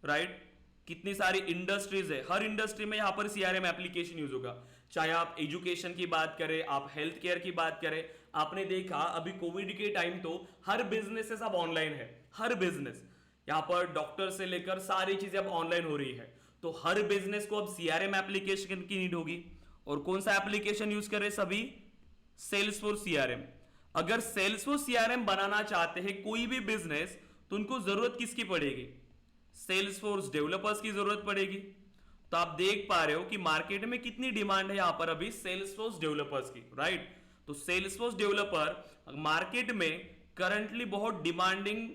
राइट, कितनी सारी इंडस्ट्रीज है, हर इंडस्ट्री में यहां पर सीआरएम एप्लीकेशन यूज होगा। चाहे आप एजुकेशन की बात करें, आप हेल्थ केयर की बात करें, आपने देखा अभी कोविड के टाइम तो हर बिजनेस अब ऑनलाइन है, हर बिजनेस यहां पर डॉक्टर से लेकर सारी चीजें अब ऑनलाइन हो रही है। तो हर बिजनेस को अब सीआरएम एप्लीकेशन की नीड होगी। और कौन सा एप्लीकेशन यूज कर रहे सभी? Salesforce CRM. अगर सेल्सफोर्स सीआरएम बनाना चाहते हैं कोई भी बिजनेस तो उनको जरूरत किसकी पड़ेगी? सेल्सफोर्स डेवलपर्स की जरूरत पड़ेगी। तो आप देख पा रहे हो कि मार्केट में कितनी डिमांड है यहां पर अभी सेल्सफोर्स डेवलपर्स की, राइट। तो सेल्सफोर्स डेवलपर मार्केट में करंटली बहुत डिमांडिंग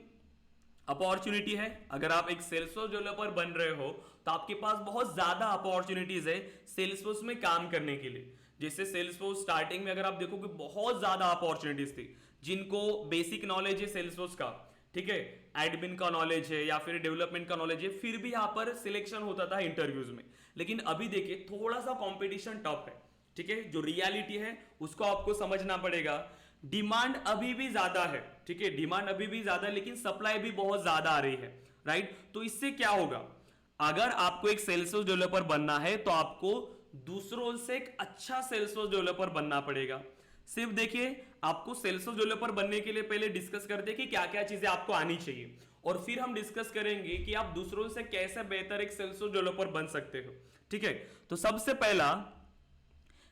अपॉर्चुनिटी है। अगर आप एक सेल्सफोर्स डेवलपर बन रहे हो तो आपके पास बहुत ज्यादा अपॉर्चुनिटीज है सेल्सफोर्स में काम करने के लिए। जैसे सेल्सफोर्स स्टार्टिंग में अगर आप देखोगे बहुत ज्यादा अपॉर्चुनिटीज थी, जिनको बेसिक नॉलेज है सेल्सफोर्स का, ठीक है, एडमिन का नॉलेज है या फिर डेवलपमेंट का नॉलेज है, फिर भी यहां पर सिलेक्शन होता था इंटरव्यूज में। लेकिन अभी देखिए थोड़ा सा कंपटीशन टफ है, ठीक है, जो रियलिटी है उसको आपको समझना पड़ेगा। डिमांड अभी भी ज्यादा है, ठीक है, डिमांड अभी भी ज्यादा है, लेकिन सप्लाई भी बहुत ज्यादा आ रही है, राइट। तो इससे क्या होगा, अगर आपको एक सेल्सफोर्स डेवलपर बनना है तो आपको दूसरों से एक अच्छा सेल्सफोर्स डेवलपर बनना पड़ेगा। सिर्फ देखिए आपको सेल्सफोर्स डेवलपर बनने के लिए पहले डिस्कस करते हैं कि क्या क्या चीजें आपको आनी चाहिए, और फिर हम डिस्कस करेंगे कि आप दूसरों से कैसे बेहतर एक सेल्सफोर्स डेवलपर बन सकते हो, ठीक है। तो सबसे पहला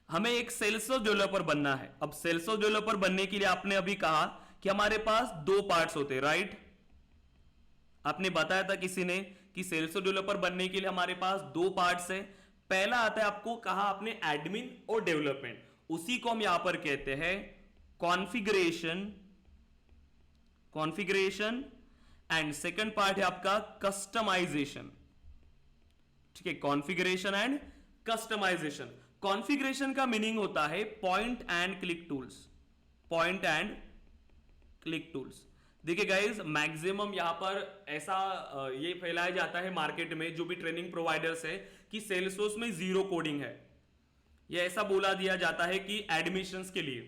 हमें एक सेल्सफोर्स डेवलपर बनना है। अब सेल्सफोर्स डेवलपर बनने के लिए आपने अभी कहा कि हमारे पास दो पार्ट्स होते हैं, राइट। आपने बताया था किसी ने कि सेल्सफोर्स डेवलपर बनने के लिए हमारे पास दो पार्ट्स है। पहला आता है, आपको कहा आपने एडमिन और डेवलपमेंट, उसी को हम यहां पर कहते हैं कॉन्फ़िगरेशन एंड सेकंड पार्ट है आपका कस्टमाइजेशन, ठीक है, कॉन्फ़िगरेशन एंड कस्टमाइजेशन। कॉन्फ़िगरेशन का मीनिंग होता है पॉइंट एंड क्लिक टूल्स। देखिए गाइस, मैक्सिमम यहां पर ऐसा ये फैलाया जाता है मार्केट में, जो भी ट्रेनिंग प्रोवाइडर्स है, कि सेल्सफोर्स में जीरो कोडिंग है, ये ऐसा बोला दिया जाता है कि एडमिशंस के लिए,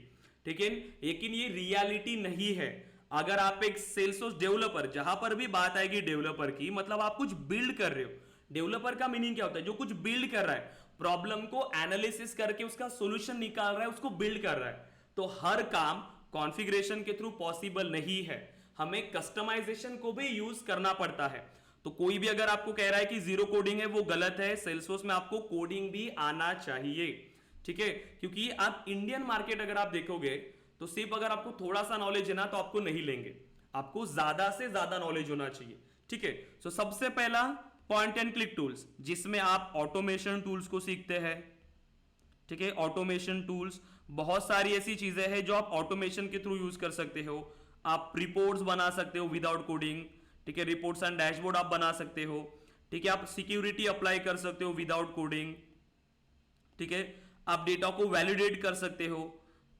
ठीक है, लेकिन ये रियलिटी नहीं है। अगर आप एक सेल्सफोर्स डेवलपर, जहां पर भी बात आएगी डेवलपर की, मतलब आप कुछ बिल्ड कर रहे हो। डेवलपर का मीनिंग क्या होता है? जो कुछ बिल्ड कर रहा है, प्रॉब्लम को एनालिसिस करके उसका सॉल्यूशन निकाल रहा है, उसको बिल्ड कर रहा है। तो हर काम कॉन्फ़िगरेशन के थ्रू पॉसिबल नहीं है, हमें कस्टमाइजेशन को भी यूज करना पड़ता है। तो कोई भी अगर आपको कह रहा है कि जीरो कोडिंग है, वो गलत है। सेल्सफोर्स में आपको कोडिंग भी आना चाहिए, ठीक है, क्योंकि आप इंडियन मार्केट अगर आप देखोगे तो सिर्फ अगर आपको थोड़ा सा नॉलेज है ना तो आपको नहीं लेंगे, आपको ज्यादा से ज्यादा नॉलेज होना चाहिए, ठीक है। सो सबसे पहला पॉइंट एंड क्लिक टूल्स, जिसमें आप ऑटोमेशन टूल्स को सीखते हैं, ठीक है। ऑटोमेशन टूल्स, बहुत सारी ऐसी चीजें हैं जो आप ऑटोमेशन के थ्रू यूज कर सकते हो। आप रिपोर्ट्स बना सकते हो विदाउट कोडिंग, ठीक है, रिपोर्ट्स एंड डैशबोर्ड आप बना सकते हो, ठीक है। आप सिक्योरिटी अप्लाई कर सकते हो विदाउट कोडिंग, ठीक है। आप डेटा को वैलिडेट कर सकते हो,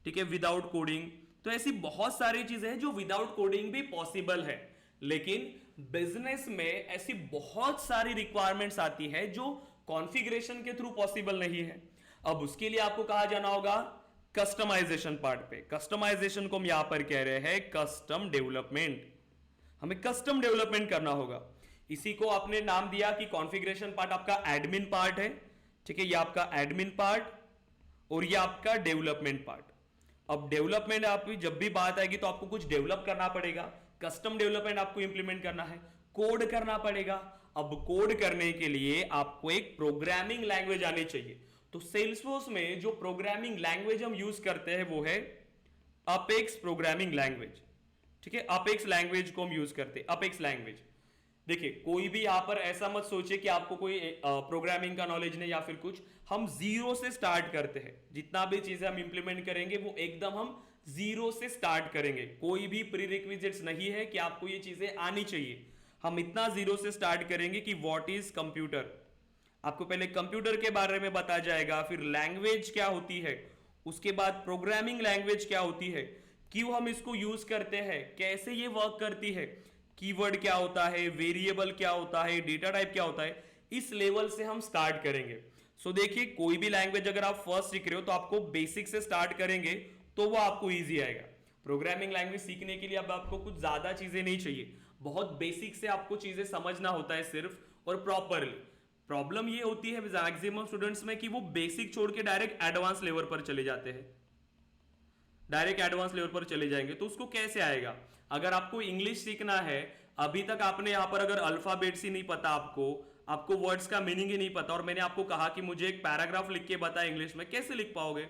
ठीक है, विदाउट कोडिंग। तो ऐसी बहुत सारी चीजें हैं जो विदाउट कोडिंग भी पॉसिबल है, लेकिन बिजनेस में ऐसी बहुत सारी रिक्वायरमेंट्स आती है जो कॉन्फ़िगरेशन के थ्रू पॉसिबल नहीं है। अब उसके लिए आपको कहा जाना होगा कस्टमाइजेशन पार्ट पे। कस्टमाइजेशन को हम यहां पर कह रहे हैं कस्टम डेवलपमेंट। हमें कस्टम डेवलपमेंट करना होगा। इसी को आपने नाम दिया कि कॉन्फ़िगरेशन पार्ट आपका एडमिन पार्ट है, ठीक है, ये आपका एडमिन पार्ट और ये आपका डेवलपमेंट पार्ट। अब डेवलपमेंट आपकी जब भी बात आएगी तो आपको कुछ डेवलप करना पड़ेगा। कस्टम डेवलपमेंट आपको इंप्लीमेंट करना है, कोड करना पड़ेगा। अब कोड करने के लिए आपको एक प्रोग्रामिंग लैंग्वेज आनी चाहिए। तो सेल्सफोर्स में जो प्रोग्रामिंग लैंग्वेज हम यूज करते हैं वो है अपेक्स प्रोग्रामिंग लैंग्वेज, ठीक है। अपेक्स लैंग्वेज को हम यूज करते हैं, अपेक्स लैंग्वेज। देखिए कोई भी यहां पर ऐसा मत सोचे कि आपको कोई प्रोग्रामिंग का नॉलेज नहीं या फिर कुछ। हम जीरो से स्टार्ट करते हैं। जितना भी चीजें हम इंप्लीमेंट करेंगे वो एकदम हम जीरो से स्टार्ट करेंगे। कोई भी प्रीरिक्विजिट्स नहीं है कि आपको ये चीजें आनी चाहिए। हम इतना जीरो से स्टार्ट करेंगे कि व्हाट इज कंप्यूटर, आपको पहले कंप्यूटर के बारे में बताया जाएगा, फिर लैंग्वेज क्या होती है, उसके बाद प्रोग्रामिंग लैंग्वेज क्या होती है, क्यों हम इसको यूज करते हैं, कैसे ये वर्क करती है, कीवर्ड क्या होता है, वेरिएबल क्या होता है, डेटा टाइप क्या होता है। इस लेवल से हम स्टार्ट करेंगे। सो देखिए कोई भी लैंग्वेज अगर आप फर्स्ट सीख रहे हो तो आपको बेसिक से स्टार्ट करेंगे तो वो आपको ईजी आएगा। प्रोग्रामिंग लैंग्वेज सीखने के लिए अब आपको कुछ ज्यादा चीजें नहीं चाहिए, बहुत बेसिक से आपको चीजें समझना होता है सिर्फ और प्रॉपरली। प्रॉब्लम ये होती है मैक्सिमम स्टूडेंट्स में कि वो बेसिक छोड़ के डायरेक्ट एडवांस लेवल पर चले जाते हैं, डायरेक्ट एडवांस लेवल पर चले जाएंगे तो उसको कैसे आएगा। अगर आपको इंग्लिश सीखना है, अभी तक आपने यहां पर अगर अल्फाबेट्स ही नहीं पता, आपको वर्ड्स का मीनिंग ही नहीं पता, और मैंने आपको कहा कि मुझे एक पैराग्राफ लिख के बता इंग्लिश में, कैसे लिख पाओगे,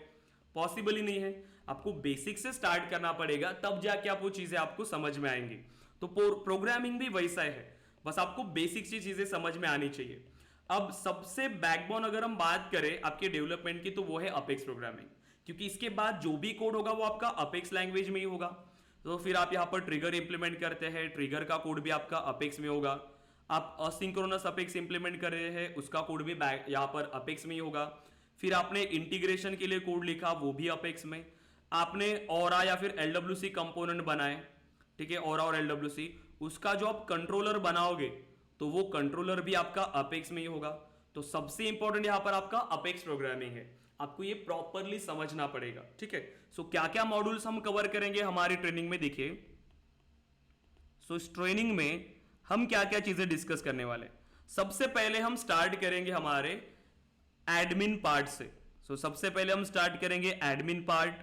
पॉसिबल ही नहीं है। आपको बेसिक से स्टार्ट करना पड़ेगा, तब जाके आप वो चीजें आपको समझ में आएंगी। तो प्रोग्रामिंग भी वैसा है, बस आपको बेसिक सी चीजें समझ में आनी चाहिए। अब सबसे बैकबोन अगर हम बात करें आपके डेवलपमेंट की तो वो है अपेक्स प्रोग्रामिंग, क्योंकि इसके बाद जो भी कोड होगा वो आपका अपेक्स लैंग्वेज में ही होगा। तो फिर आप यहाँ पर ट्रिगर इंप्लीमेंट करते हैं, ट्रिगर का कोड भी आपका अपेक्स में होगा। आप असिंक्रोनस अपेक्स इंप्लीमेंट कर रहे हैं, उसका कोड भी यहाँ पर अपेक्स में ही होगा। फिर आपने इंटीग्रेशन के लिए कोड लिखा, वो भी अपेक्स में। आपने ऑरा या फिर एलडब्ल्यूसी कंपोनेंट बनाए, ठीक है, ऑरा और एलडब्ल्यूसी, उसका जो आप कंट्रोलर बनाओगे तो वो कंट्रोलर भी आपका अपेक्स में ही होगा। तो सबसे इंपॉर्टेंट यहां पर आपका अपेक्स प्रोग्रामिंग है, आपको ये प्रॉपरली समझना पड़ेगा, ठीक है। सो क्या क्या मॉड्यूल्स हम कवर करेंगे हमारी ट्रेनिंग में, देखिए। सो इस ट्रेनिंग में हम क्या क्या चीजें डिस्कस करने वाले। सबसे पहले हम स्टार्ट करेंगे हमारे एडमिन पार्ट से। सो सबसे पहले हम स्टार्ट करेंगे एडमिन पार्ट।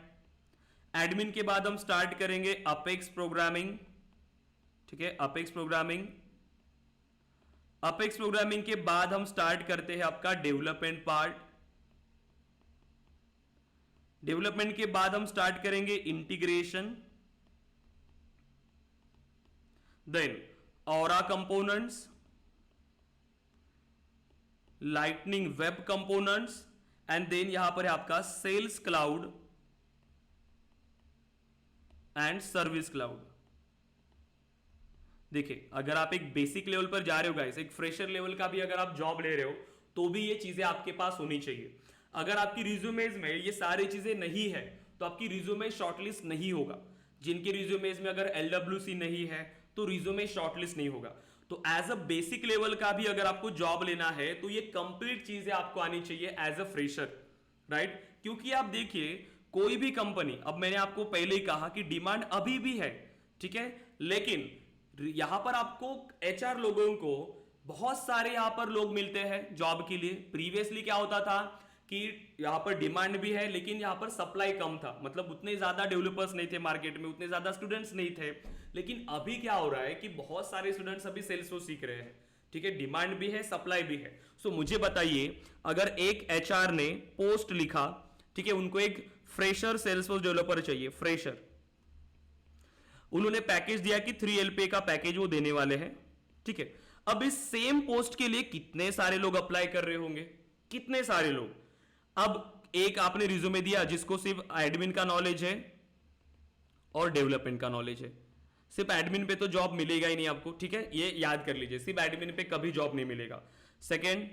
एडमिन के बाद हम स्टार्ट करेंगे अपेक्स प्रोग्रामिंग, ठीक है, अपेक्स प्रोग्रामिंग। अपेक्स प्रोग्रामिंग के बाद हम स्टार्ट करते हैं आपका डेवलपमेंट पार्ट। डेवलपमेंट के बाद हम स्टार्ट करेंगे integration, then Aura components, lightning web components, and then यहां पर है आपका sales cloud and service cloud. देखिए अगर आप एक बेसिक लेवल पर जा रहे हो गाइस, एक फ्रेशर लेवल का भी अगर आप जॉब ले रहे हो तो भी ये चीजें आपके पास होनी चाहिए। अगर आपकी रिज्यूमेज में ये सारी चीजें नहीं है तो आपकी रिज्यूमे शॉर्टलिस्ट नहीं होगा। जिनके रिज्यूमेज में अगर एलडब्ल्यूसी नहीं है तो रिज्यूमे शॉर्टलिस्ट नहीं होगा। तो एज अ बेसिक लेवल का भी अगर आपको जॉब लेना है तो ये कंप्लीट चीजें आपको आनी चाहिए एज अ फ्रेशर, राइट। क्योंकि आप देखिए कोई भी कंपनी, अब मैंने आपको पहले ही कहा कि डिमांड अभी भी है, ठीक है, लेकिन यहां पर आपको एचआर लोगों को बहुत सारे यहां पर लोग मिलते हैं जॉब के लिए। प्रीवियसली क्या होता था कि यहां पर डिमांड भी है लेकिन यहां पर सप्लाई कम था, मतलब उतने ज्यादा डेवलपर्स नहीं थे मार्केट में, उतने ज्यादा स्टूडेंट्स नहीं थे। लेकिन अभी क्या हो रहा है कि बहुत सारे स्टूडेंट्स अभी सेल्सफोर्स सीख रहे हैं, ठीक है, डिमांड भी है, सप्लाई भी है। सो मुझे बताइए अगर एक एचआर ने पोस्ट लिखा, ठीक है, उनको एक फ्रेशर सेल्सफोर्स डेवलपर चाहिए, फ्रेशर, उन्होंने पैकेज दिया कि 3 LPA का पैकेज वो देने वाले हैं, ठीक है। अब इस सेम पोस्ट के लिए कितने सारे लोग अप्लाई कर रहे होंगे, कितने सारे लोग। अब एक आपने रिज्यूमे दिया जिसको सिर्फ एडमिन का नॉलेज है और डेवलपमेंट का नॉलेज है, सिर्फ एडमिन पे तो जॉब मिलेगा ही नहीं आपको, ठीक है, ये याद कर लीजिए, सिर्फ एडमिन पे कभी जॉब नहीं मिलेगा। सेकेंड,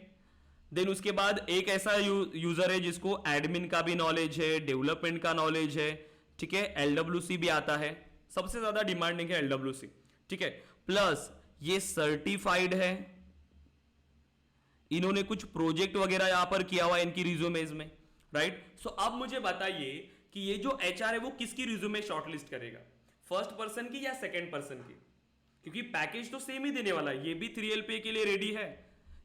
देन उसके बाद एक ऐसा यूजर है जिसको एडमिन का भी नॉलेज है, डेवलपमेंट का नॉलेज है, ठीक है, एलडब्ल्यूसी भी आता है, सबसे ज्यादा डिमांडिंग है एलडब्ल्यूसी, ठीक है, प्लस ये सर्टिफाइड है, इन्होंने कुछ प्रोजेक्ट वगैरह यहां पर किया हुआ है इनकी रिज्यूमेज में, राइट। सो अब मुझे बताइए कि कि ये जो एचआर है वो किसकी रिज्यूमे शॉर्टलिस्ट करेगा, फर्स्ट पर्सन की या सेकंड पर्सन की, क्योंकि पैकेज तो सेम ही देने वाला है। ये भी 3L पे के लिए रेडी है,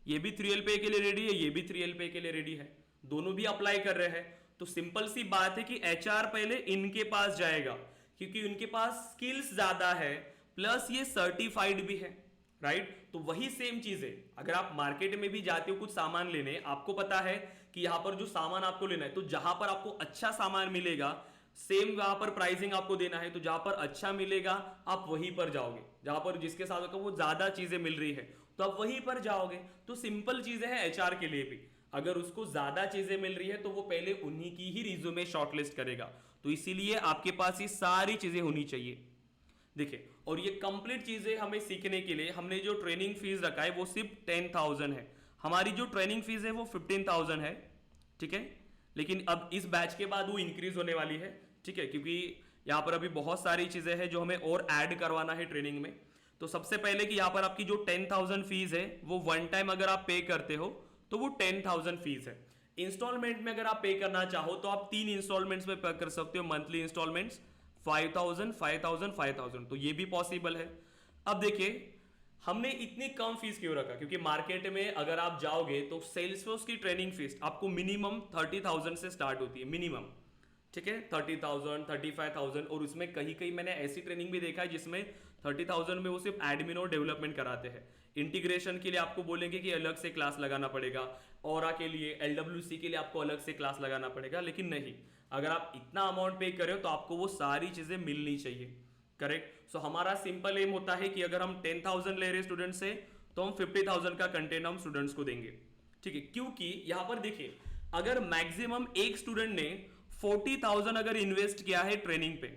ये भी 3L पे के लिए रेडी है, ये भी 3L पे के लिए रेडी है, दोनों भी अप्लाई कर रहे हैं। तो सिंपल सी बात है कि एचआर पहले इनके पास जाएगा, क्योंकि उनके पास स्किल्स ज्यादा है, प्लस ये सर्टिफाइड भी है, राइट। तो वही सेम चीज है, अगर आप मार्केट में भी जाते हो कुछ सामान लेने, आपको पता है कि यहां पर जो सामान आपको लेना है, तो जहां पर आपको अच्छा सामान मिलेगा, सेम वहां पर प्राइसिंग आपको देना है, तो जहां पर अच्छा मिलेगा आप वहीं पर जाओगे, जहां पर जिसके साथ आपको वो ज्यादा चीजें मिल रही है तो आप वहीं पर जाओगे। तो सिंपल चीजें हैं एचआर के लिए भी, अगर उसको ज्यादा चीजें मिल रही है तो वो पहले उन्हीं की ही रिज्यूमे शॉर्टलिस्ट करेगा। तो इसीलिए आपके पास ये सारी चीजें होनी चाहिए। देखिए, और ये कंप्लीट चीजें हमें सीखने के लिए हमने जो ट्रेनिंग फीस रखा है वो सिर्फ 10,000 है। हमारी जो ट्रेनिंग फीस है वो 15,000 है, ठीक है। लेकिन अब इस बैच के बाद वो इंक्रीज होने वाली है, ठीक है, क्योंकि यहाँ पर अभी बहुत सारी चीजें हैं जो हमें और ऐड करवाना है ट्रेनिंग में। तो सबसे पहले कि यहाँ पर आपकी जो 10,000 फीस है वो वन टाइम अगर आप पे करते हो तो वो 10,000 फीस है। इंस्टॉलमेंट में अगर आप पे करना चाहो तो आप 3 इंस्टॉलमेंट्स में पे कर सकते हो, मंथली इंस्टॉलमेंट्स 5,000, 5,000, 5,000, तो ये भी पॉसिबल है। अब देखिए, हमने इतनी कम फीस क्यों रखा, क्योंकि मार्केट में अगर आप जाओगे तो सेल्सफोर्स की ट्रेनिंग फीस आपको मिनिमम 30,000 से स्टार्ट होती है, मिनिमम, ठीक है, 30,000, 35,000, और उसमें कहीं कहीं मैंने ऐसी ट्रेनिंग भी देखा है जिसमें 30,000 में वो सिर्फ एडमिन और डेवलपमेंट कराते हैं। इंटीग्रेशन के लिए आपको बोलेंगे कि अलग से क्लास लगाना पड़ेगा, ऑरा के लिए, LWC के लिए आपको अलग से क्लास लगाना पड़ेगा, लेकिन नहीं, अगर आप इतना अमाउंट पे कर रहे हो तो आपको वो सारी चीजें मिलनी चाहिए, करेक्ट। सो हमारा सिंपल एम होता है कि अगर हम 10,000 ले रहे स्टूडेंट से तो हम 50,000 का कंटेंट हम स्टूडेंट्स को देंगे, ठीक है। क्योंकि यहां पर देखिए, अगर मैक्सिमम एक स्टूडेंट ने 40,000 अगर इन्वेस्ट किया है ट्रेनिंग पे,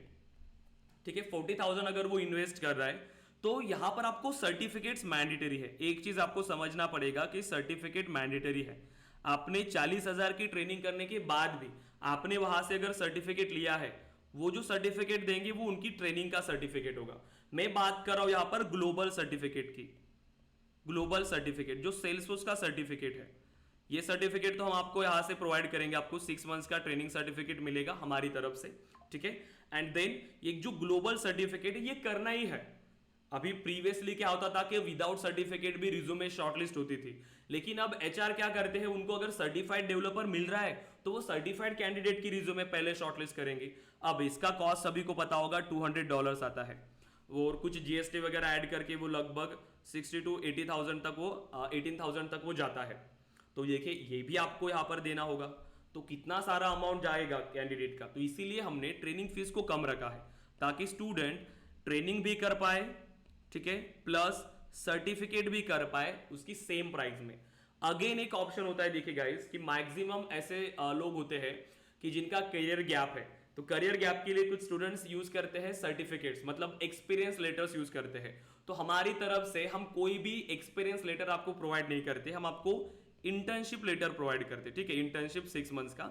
ठीक है, 40,000 अगर वो इन्वेस्ट कर रहा है, तो यहां पर आपको सर्टिफिकेट्स मैंडेटरी है। एक चीज आपको समझना पड़ेगा कि सर्टिफिकेट मैंडेटरी है। आपने 40,000 की ट्रेनिंग करने के बाद भी आपने वहां से अगर सर्टिफिकेट लिया है, वो जो सर्टिफिकेट देंगे वो उनकी ट्रेनिंग का सर्टिफिकेट होगा। मैं बात कर रहा हूं यहां पर ग्लोबल सर्टिफिकेट की, ग्लोबल सर्टिफिकेट जो सेल्सफोर्स का सर्टिफिकेट है, ये सर्टिफिकेट तो हम आपको यहां से प्रोवाइड करेंगे। आपको 6 मंथ्स का ट्रेनिंग सर्टिफिकेट मिलेगा हमारी तरफ से, ठीक है। एंड देन ये जो ग्लोबल सर्टिफिकेट है ये करना ही है। अभी प्रीवियसली क्या होता था कि विदाउट सर्टिफिकेट भी रिज्यूमे शॉर्टलिस्ट होती थी, लेकिन अब एचआर क्या करते हैं, उनको अगर सर्टिफाइड डेवलपर मिल रहा है तो वो सर्टिफाइड कैंडिडेट की रिज्यूमे पहले शॉर्टलिस्ट करेंगे। अब इसका कॉस्ट सभी को पता होगा, $200 आता है, और कुछ जीएसटी वगैरह ऐड करके वो लगभग 60 to 80,000 तक वो 18,000 तक वो जाता है। तो देखिए, ये भी आपको यहाँ पर देना होगा, तो कितना सारा अमाउंट जाएगा कैंडिडेट का। तो इसीलिए हमने ट्रेनिंग फीस को कम रखा है, ताकि स्टूडेंट ट्रेनिंग भी कर पाए, ठीक है, प्लस सर्टिफिकेट भी कर पाए उसकी सेम प्राइस में। अगेन एक ऑप्शन होता है, देखिए गाइस, कि मैक्सिमम ऐसे लोग होते हैं कि जिनका करियर गैप है, तो करियर गैप के लिए कुछ स्टूडेंट्स यूज करते हैं सर्टिफिकेट्स, मतलब एक्सपीरियंस लेटर्स यूज करते हैं। तो हमारी तरफ से हम कोई भी एक्सपीरियंस लेटर आपको प्रोवाइड नहीं करते, हम आपको इंटर्नशिप लेटर प्रोवाइड करते, ठीक है, इंटर्नशिप 6 मंथ्स का,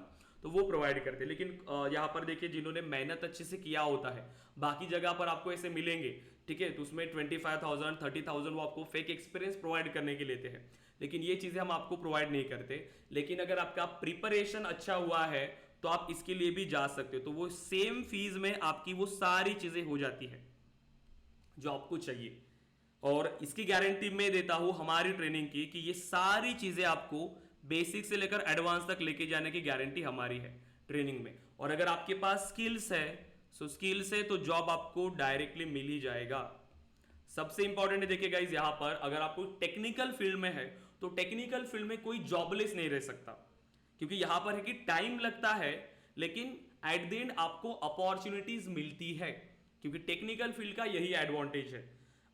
तो वो प्रोवाइड करते। लेकिन यहाँ पर देखिए, जिन्होंने मेहनत अच्छे से किया होता है, बाकी जगह पर आपको ऐसे मिलेंगे, ठीक है, तो उसमें 25,000, 30,000 वो आपको फेक एक्सपीरियंस प्रोवाइड करने के लेते हैं, लेकिन ये चीजें हम आपको प्रोवाइड नहीं करते। लेकिन अगर आपका प्रिपरेशन अच्छा हुआ है तो आप इसके लिए भी जा सकते हो, तो वो सेम फीस में आपकी वो सारी चीजें हो जाती है जो आपको चाहिए। और इसकी गारंटी मैं देता हूं हमारी ट्रेनिंग की, कि ये सारी चीजें आपको बेसिक से लेकर एडवांस तक लेके जाने की गारंटी हमारी है ट्रेनिंग में। और अगर आपके पास स्किल्स है, सो स्किल्स है तो जॉब आपको डायरेक्टली मिल ही जाएगा। सबसे इंपॉर्टेंट है, देखिए गाइस, यहां पर अगर आपको टेक्निकल फील्ड में है तो टेक्निकल फील्ड में कोई जॉबलेस नहीं रह सकता, क्योंकि यहां पर है कि टाइम लगता है, लेकिन एट द एंड आपको अपॉर्चुनिटीज मिलती है, क्योंकि टेक्निकल फील्ड का यही एडवांटेज है।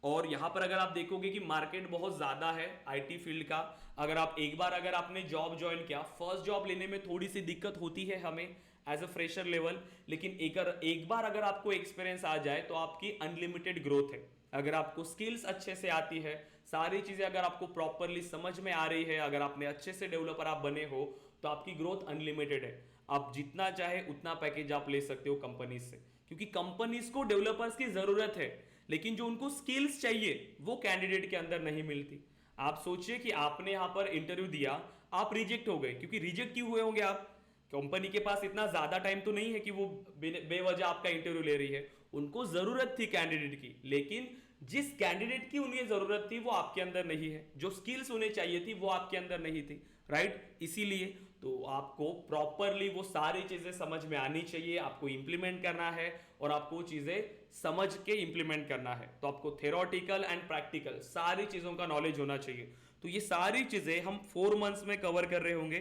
और यहां पर अगर आप देखोगे कि मार्केट बहुत ज्यादा है आईटी फील्ड का, अगर आप एक बार अगर आपने जॉब ज्वाइन किया, फर्स्ट जॉब लेने में थोड़ी सी दिक्कत होती है हमें एज अ फ्रेशर लेवल, लेकिन एक बार अगर आपको एक्सपीरियंस आ जाए तो आपकी अनलिमिटेड ग्रोथ है। अगर आपको स्किल्स अच्छे से आती है, सारी चीजें अगर आपको प्रॉपरली समझ में आ रही है, अगर आपने अच्छे से डेवलपर आप बने हो, तो आपकी ग्रोथ अनलिमिटेड है। आप जितना चाहे उतना पैकेज आप ले सकते हो कंपनीज से, क्योंकि कंपनीज को डेवलपर्स की जरूरत है, लेकिन जो उनको स्किल्स चाहिए वो कैंडिडेट के अंदर नहीं मिलती। आप सोचिए कि आपने यहां पर इंटरव्यू दिया, आप रिजेक्ट हो गए, क्योंकि रिजेक्ट क्यों हुए होंगे आप, कंपनी के पास इतना ज्यादा टाइम तो नहीं है कि वो बेवजह आपका इंटरव्यू ले रही है, उनको जरूरत थी कैंडिडेट की, लेकिन जिस कैंडिडेट की उन्हें जरूरत थी वो आपके अंदर नहीं है, जो स्किल्स उन्हें चाहिए थी वो आपके अंदर नहीं थी, राइट। इसीलिए तो आपको प्रॉपरली वो सारी चीजें समझ में आनी चाहिए, आपको इंप्लीमेंट करना है और आपको वो चीजें समझ के इंप्लीमेंट करना है। तो आपको थ्योरेटिकल एंड प्रैक्टिकल सारी चीजों का नॉलेज होना चाहिए। तो ये सारी चीजें हम 4 मंथ्स में कवर कर रहे होंगे।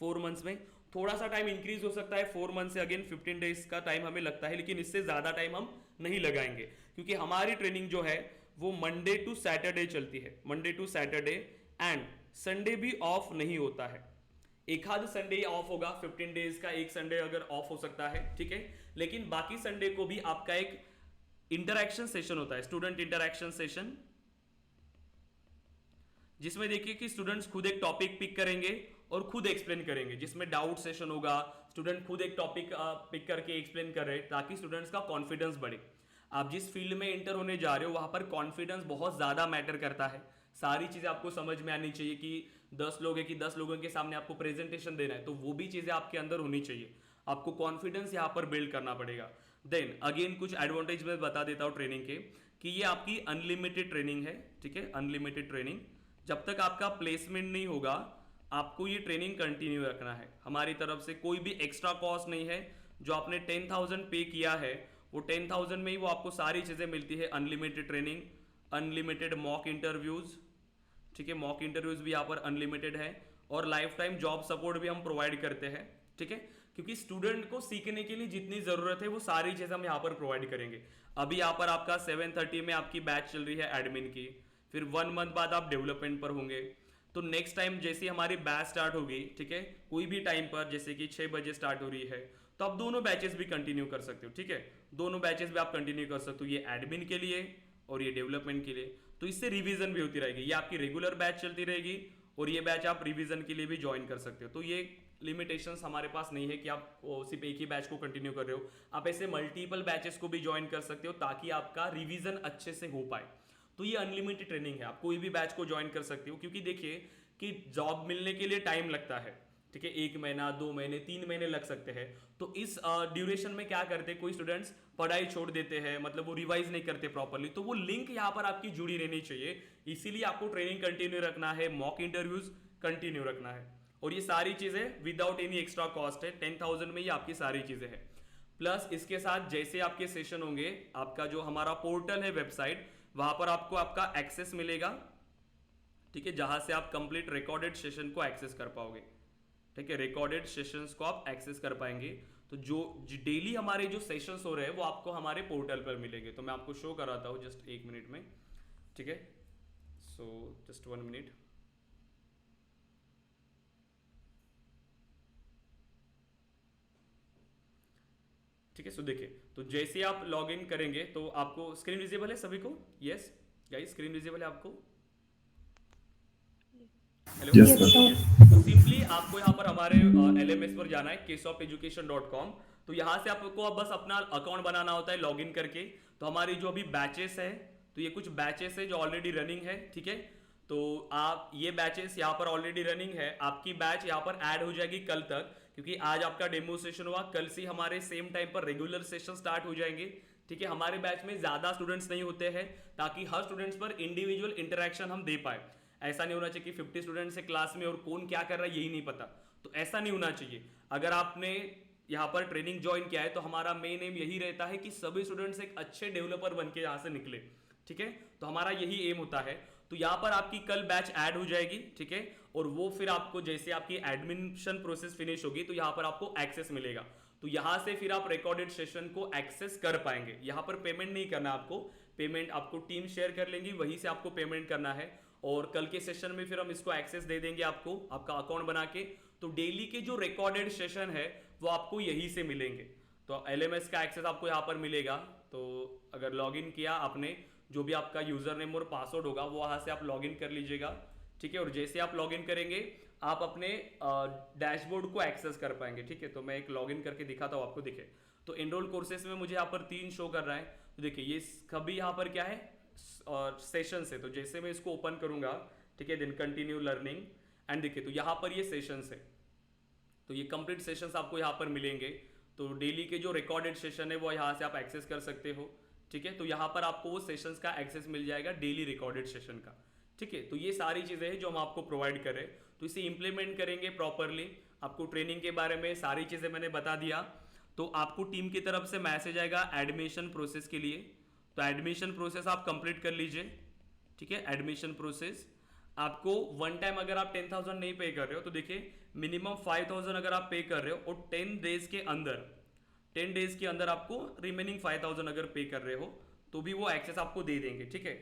4 मंथ्स में थोड़ा सा टाइम इंक्रीज हो सकता है, 4 मंथ से अगेन 15 डेज का टाइम हमें लगता है, लेकिन इससे ज्यादा टाइम हम नहीं लगाएंगे, क्योंकि हमारी ट्रेनिंग जो है वो मंडे टू सैटरडे चलती है, Monday to Saturday, and Sunday भी ऑफ नहीं होता है। एक आध संडे ऑफ होगा, 15 डेज का एक संडे अगर ऑफ हो सकता है, ठीक है, लेकिन बाकी संडे को भी आपका एक इंटरैक्शन सेशन होता है, स्टूडेंट इंटरैक्शन सेशन, जिसमें देखिए कि स्टूडेंट्स खुद एक टॉपिक पिक करेंगे और खुद एक्सप्लेन करेंगे, जिसमें डाउट सेशन होगा, स्टूडेंट खुद एक टॉपिक पिक करके एक्सप्लेन कर रहे हैं, ताकि स्टूडेंट्स का कॉन्फिडेंस बढ़े। आप जिस फील्ड में एंटर होने जा रहे हो वहां पर कॉन्फिडेंस बहुत ज्यादा मैटर करता है। सारी चीजें आपको समझ में आनी चाहिए कि 10 लोग हैं कि 10 लोगों के सामने आपको प्रेजेंटेशन देना है, तो वो भी चीजें आपके अंदर होनी चाहिए। आपको कॉन्फिडेंस यहाँ पर बिल्ड करना पड़ेगा। देन अगेन कुछ एडवांटेज मैं बता देता हूँ ट्रेनिंग के, कि ये आपकी अनलिमिटेड ट्रेनिंग है, ठीक है, अनलिमिटेड ट्रेनिंग। जब तक आपका प्लेसमेंट नहीं होगा आपको ये ट्रेनिंग कंटिन्यू रखना है। हमारी तरफ से कोई भी एक्स्ट्रा कॉस्ट नहीं है। जो आपने 10,000 पे किया है वो 10,000 में ही वो आपको सारी चीजें मिलती है। Unlimited training, unlimited mock interviews, ठीक है, मॉक इंटरव्यूज भी यहाँ पर अनलिमिटेड है, और लाइफ टाइम जॉब सपोर्ट भी हम प्रोवाइड करते हैं, ठीक है, क्योंकि स्टूडेंट को सीखने के लिए जितनी जरूरत है वो सारी चीजें हम यहाँ पर प्रोवाइड करेंगे। अभी यहाँ पर आपका 7:30 में आपकी बैच चल रही है एडमिन की, फिर 1 मंथ बाद आप डेवलपमेंट पर होंगे। तो नेक्स्ट टाइम जैसे हमारी बैच स्टार्ट होगी, ठीक है, कोई भी टाइम पर, जैसे कि 6 बजे स्टार्ट हो रही है, तो आप दोनों बैचेस भी कंटिन्यू कर सकते हो, ठीक है, दोनों बैचेस भी आप कंटिन्यू कर सकते हो, ये एडमिन के लिए और ये डेवलपमेंट के लिए। तो इससे रिवीजन भी होती रहेगी, ये आपकी रेगुलर बैच चलती रहेगी और ये बैच आप रिवीजन के लिए भी ज्वाइन कर सकते हो। तो ये लिमिटेशंस हमारे पास नहीं है कि आप सिर्फ एक ही बैच को कंटिन्यू कर रहे हो, आप ऐसे मल्टीपल बैचेस को भी ज्वाइन कर सकते हो ताकि आपका रिवीजन अच्छे से हो पाए। तो ये अनलिमिटेड ट्रेनिंग है, आप कोई भी बैच को ज्वाइन कर सकते हो, क्योंकि देखिए कि जॉब मिलने के लिए टाइम लगता है, ठीक है, 1 महीना, 2 महीने, 3 महीने लग सकते हैं। तो इस ड्यूरेशन में क्या करते हैं, कोई स्टूडेंट्स पढ़ाई छोड़ देते हैं, मतलब वो रिवाइज नहीं करते प्रॉपरली, तो वो लिंक यहाँ पर आपकी जुड़ी रहनी चाहिए। इसीलिए आपको ट्रेनिंग कंटिन्यू रखना है, मॉक इंटरव्यूज कंटिन्यू रखना है, और ये सारी चीजें विदाउट एनी एक्स्ट्रा कॉस्ट है, 10,000 में ही आपकी सारी चीजें हैं। प्लस इसके साथ जैसे आपके सेशन होंगे, आपका जो हमारा पोर्टल है, वेबसाइट, वहां पर आपको आपका एक्सेस मिलेगा, ठीक है, जहां से आप कंप्लीट रिकॉर्डेड सेशन को एक्सेस कर पाओगे, ठीक है, रिकॉर्डेड सेशंस को आप एक्सेस कर पाएंगे। तो जो डेली हमारे जो सेशंस हो रहे हैं वो आपको हमारे पोर्टल पर मिलेंगे। तो मैं आपको शो कराता हूँ जस्ट 1 मिनट में, ठीक है, सो जस्ट 1 मिनट। ठीक है, सो देखिए, तो जैसे आप लॉग इन करेंगे तो आपको स्क्रीन विजिबल है सभी को? यस गाइस, स्क्रीन विजिबल है आपको? Hello, Yes, sir. तो सिंपली आपको यहाँ पर हमारे LMS पर जाना है, caseofeducation.com। तो यहाँ से आपको अब बस अपना अकाउंट बनाना होता है लॉगिन करके। तो हमारी जो अभी बैचेस है, तो ये कुछ बैचेस है जो ऑलरेडी रनिंग है, ठीक है, तो आप ये बैचेस यहाँ पर ऑलरेडी रनिंग है, आपकी बैच यहाँ पर ऐड हो जाएगी कल तक, क्योंकि आज आपका डेमो सेशन हुआ, कल से हमारे सेम टाइम पर रेगुलर सेशन स्टार्ट हो जाएंगे, ठीक है। हमारे बैच में ज्यादा स्टूडेंट्स नहीं होते हैं, ताकि हर स्टूडेंट्स पर इंडिविजुअल इंटरेक्शन हम दे पाए। ऐसा नहीं होना चाहिए कि 50 स्टूडेंट्स है क्लास में और कौन क्या कर रहा है यही नहीं पता, तो ऐसा नहीं होना चाहिए। अगर आपने यहाँ पर ट्रेनिंग ज्वाइन किया है तो हमारा मेन एम यही रहता है कि सभी स्टूडेंट्स एक अच्छे डेवलपर बन के यहाँ से निकले, ठीक है, तो हमारा यही एम होता है। तो यहाँ पर आपकी कल बैच ऐड हो जाएगी, ठीक है, और वो फिर आपको जैसे आपकी एडमिशन प्रोसेस फिनिश होगी तो यहाँ पर आपको एक्सेस मिलेगा। तो यहाँ से फिर आप रिकॉर्डेड सेशन को एक्सेस कर पाएंगे। यहाँ पर पेमेंट नहीं करना आपको, पेमेंट आपको टीम शेयर कर लेंगी, वहीं से आपको पेमेंट करना है, और कल के सेशन में फिर हम इसको एक्सेस दे देंगे आपको, आपका अकाउंट बना के। तो डेली के जो रिकॉर्डेड सेशन है वो आपको यहीं से मिलेंगे। तो LMS का एक्सेस आपको यहाँ पर मिलेगा। तो अगर लॉगिन किया आपने, जो भी आपका यूजर नेम और पासवर्ड होगा वो वहाँ से आप लॉगिन कर लीजिएगा, ठीक है, और जैसे आप लॉगिन करेंगे आप अपने डैशबोर्ड को एक्सेस कर पाएंगे, ठीक है। तो मैं एक लॉगिन करके दिखाता हूँ आपको, दिखे तो एनरोल कोर्सेस में मुझे यहाँ पर 3 शो कर रहा है। तो देखिए ये कभी यहाँ पर क्या है, और सेशन से, तो जैसे मैं इसको ओपन करूंगा, ठीक है, देन कंटिन्यू लर्निंग, एंड देखिए तो यहाँ पर ये सेशंस है, तो ये कंप्लीट सेशंस आपको यहाँ पर मिलेंगे। तो डेली के जो रिकॉर्डेड सेशन है वो यहाँ से आप एक्सेस कर सकते हो, ठीक है। तो यहाँ पर आपको वो सेशंस का एक्सेस मिल जाएगा डेली रिकॉर्डेड सेशन का, ठीक है। तो ये सारी चीज़ें हैं जो हम आपको प्रोवाइड कर रहे हैं। तो इसे इंप्लीमेंट करेंगे प्रॉपरली। आपको ट्रेनिंग के बारे में सारी चीज़ें मैंने बता दिया। तो आपको टीम की तरफ से मैसेज आएगा एडमिशन प्रोसेस के लिए। तो एडमिशन प्रोसेस आप कंप्लीट कर लीजिए, ठीक है। एडमिशन प्रोसेस आपको वन टाइम अगर आप 10,000 नहीं पे कर रहे हो तो देखिए मिनिमम 5,000 अगर आप पे कर रहे हो और 10 डेज के अंदर आपको रिमेनिंग 5,000 अगर पे कर रहे हो तो भी वो एक्सेस आपको दे देंगे, ठीक है।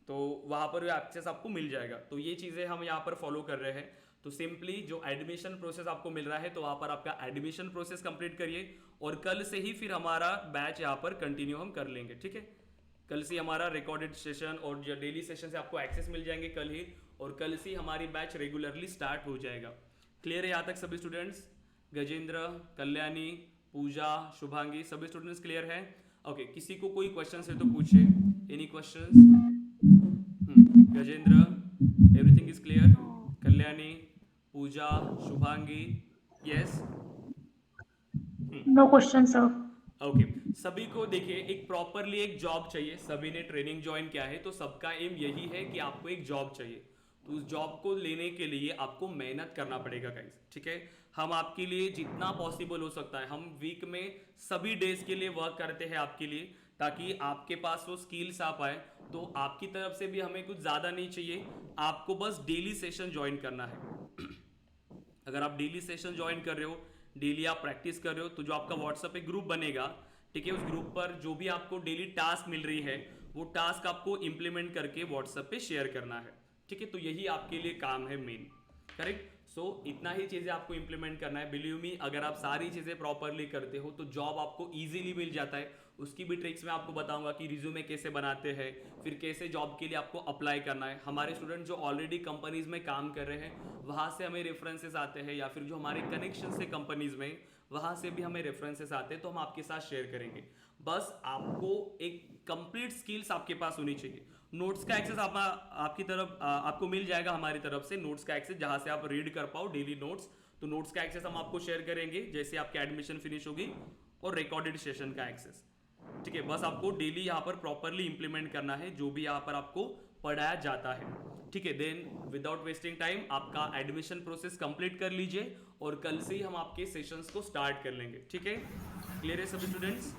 तो वहाँ पर एक्सेस आपको मिल जाएगा। तो ये चीज़ें हम यहाँ पर फॉलो कर रहे हैं। तो सिंपली जो एडमिशन प्रोसेस आपको मिल रहा है तो वहाँ पर आपका एडमिशन प्रोसेस कंप्लीट करिए और कल से ही फिर हमारा बैच यहाँ पर कंटिन्यू हम कर लेंगे, ठीक है। कल से हमारा रिकॉर्डेड सेशन और जो डेली सेशन से आपको एक्सेस मिल जाएंगे कल ही, और कल से हमारी बैच रेगुलरली स्टार्ट हो जाएगा। क्लियर है यहाँ तक सभी स्टूडेंट्स? गजेंद्र, कल्याणी, पूजा, शुभांगी, सभी स्टूडेंट्स क्लियर है? ओके, किसी को कोई क्वेश्चन है तो पूछे। Any questions? Gajendra, everything is clear? Kalyani, Pooja, Shubhangi, yes? No question, sir. Okay सभी को देखिए एक प्रॉपरली एक जॉब चाहिए। सभी ने ट्रेनिंग ज्वाइन किया है तो सबका एम यही है कि आपको एक जॉब चाहिए। तो उस जॉब को लेने के लिए आपको मेहनत करना पड़ेगा गाइस, ठीक है। हम आपके लिए जितना पॉसिबल हो सकता है, हम वीक में सभी डेज के लिए वर्क करते हैं आपके लिए, ताकि आपके पास वो स्किल्स आ पाए। तो आपकी तरफ से भी हमें कुछ ज़्यादा नहीं चाहिए, आपको बस डेली सेशन ज्वाइन करना है। अगर आप डेली सेशन ज्वाइन कर रहे हो, डेली आप प्रैक्टिस कर रहे हो, तो जो आपका व्हाट्सएप पे ग्रुप बनेगा, ठीक है, उस ग्रुप पर जो भी आपको डेली टास्क मिल रही है वो टास्क आपको इंप्लीमेंट करके व्हाट्सएप पे शेयर करना है, ठीक है। तो यही आपके लिए काम है मेन, करेक्ट। सो इतना ही चीज़ें आपको इंप्लीमेंट करना है। बिलीव मी, अगर आप सारी चीज़ें प्रॉपरली करते हो तो जॉब आपको इजीली मिल जाता है। उसकी भी ट्रिक्स मैं आपको बताऊंगा कि रिज्यूमे कैसे बनाते हैं, फिर कैसे जॉब के लिए आपको अप्लाई करना है। हमारे स्टूडेंट जो ऑलरेडी कंपनीज में काम कर रहे हैं वहाँ से हमें रेफरेंसेस आते हैं, या फिर जो हमारे कनेक्शन से कंपनीज में वहाँ से भी हमें रेफरेंसेस आते हैं, तो हम आपके साथ शेयर करेंगे। बस आपको एक कंप्लीट स्किल्स आपके पास होनी चाहिए। नोट्स का एक्सेस आपकी तरफ आपको मिल जाएगा हमारी तरफ से, नोट्स का एक्सेस जहाँ से आप रीड कर पाओ डेली नोट्स। तो नोट्स का एक्सेस हम आपको शेयर करेंगे जैसे आपकी एडमिशन फिनिश होगी, और रिकॉर्डेड सेशन का एक्सेस, ठीक है। बस आपको डेली यहाँ पर प्रॉपरली इंप्लीमेंट करना है जो भी यहाँ पर आपको पढ़ाया जाता है, ठीक है। देन विदाउट वेस्टिंग टाइम आपका एडमिशन प्रोसेस कंप्लीट कर लीजिए और कल से ही हम आपके सेशंस को स्टार्ट कर लेंगे, ठीक है। क्लियर है सभी students?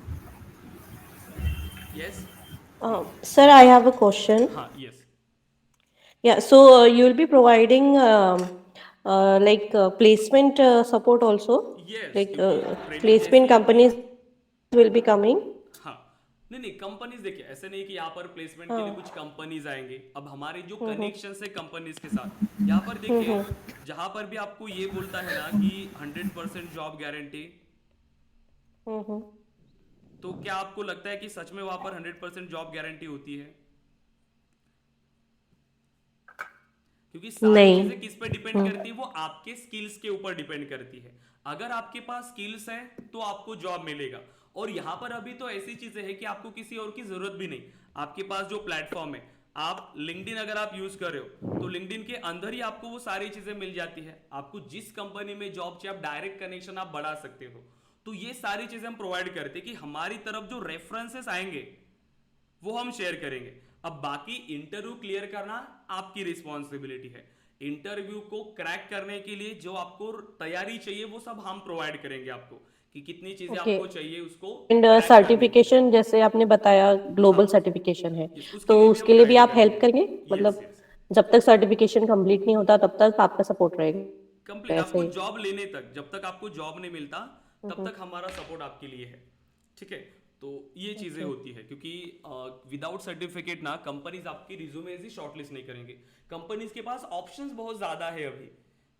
Yes? Sir, I have a question. हाँ, yes. Yeah, so you will be providing placement support also? Yes, Like क्योंकि training placement जैसी companies will be coming? हाँ, नहीं कंपनीज देखिए, ऐसे नहीं कि यहाँ पर प्लेसमेंट के लिए कुछ कंपनीज आएंगे। अब हमारे जो कनेक्शन है कंपनीज के साथ, यहाँ पर देखिए जहां पर भी आपको ये बोलता है ना कि 100% जॉब गारंटी, तो क्या आपको लगता है कि सच में वहां पर 100% जॉब गारंटी होती है? क्योंकि सारी नहीं। चीजें किस पे डिपेंड करती है, वो आपके स्किल्स के ऊपर डिपेंड करती है। अगर आपके पास स्किल्स है तो आपको जॉब मिलेगा। और यहाँ पर अभी तो ऐसी चीजें हैं कि आपको किसी और की जरूरत भी नहीं। आपके पास जो प्लेटफॉर्म है, आप लिंक्डइन अगर आप यूज कर रहे हो तो लिंक्डइन के अंदर ही आपको वो सारी चीजें मिल जाती है। आपको जिस कंपनी में जॉब चाहिए आप डायरेक्ट कनेक्शन आप बढ़ा सकते हो। तो ये सारी चीजें हम प्रोवाइड करते हैं कि हमारी तरफ जो रेफरेंसेस आएंगे वो हम शेयर करेंगे। अब बाकी इंटरव्यू क्लियर करना आपकी रिस्पॉन्सिबिलिटी है। इंटरव्यू को क्रैक करने के लिए जो आपको तैयारी चाहिए वो सब हम प्रोवाइड करेंगे आपको, कि कितनी चीजें Okay. आपको चाहिए उसको एंड crack करने सर्टिफिकेशन जैसे आपने बताया ग्लोबल सर्टिफिकेशन है, Yes, उसके तो लिए भी उसके हम लिए भी guide आप हेल्प करेंगे। करेंगे? मतलब yes. जब तक सर्टिफिकेशन कंप्लीट नहीं होता तब तक आपका सपोर्ट रहेगा? कंप्लीट ऐसे आपको ही। जॉब लेने तक, जब तक आपको जॉब नहीं मिलता तब तक हमारा सपोर्ट आपके लिए है, ठीक है। तो ये चीजें होती है, क्योंकि विदाउट सर्टिफिकेट ना कंपनीज आपकी रिज्यूमेज ही शॉर्टलिस्ट नहीं करेंगे। कंपनीज के पास ऑप्शंस बहुत ज्यादा है अभी,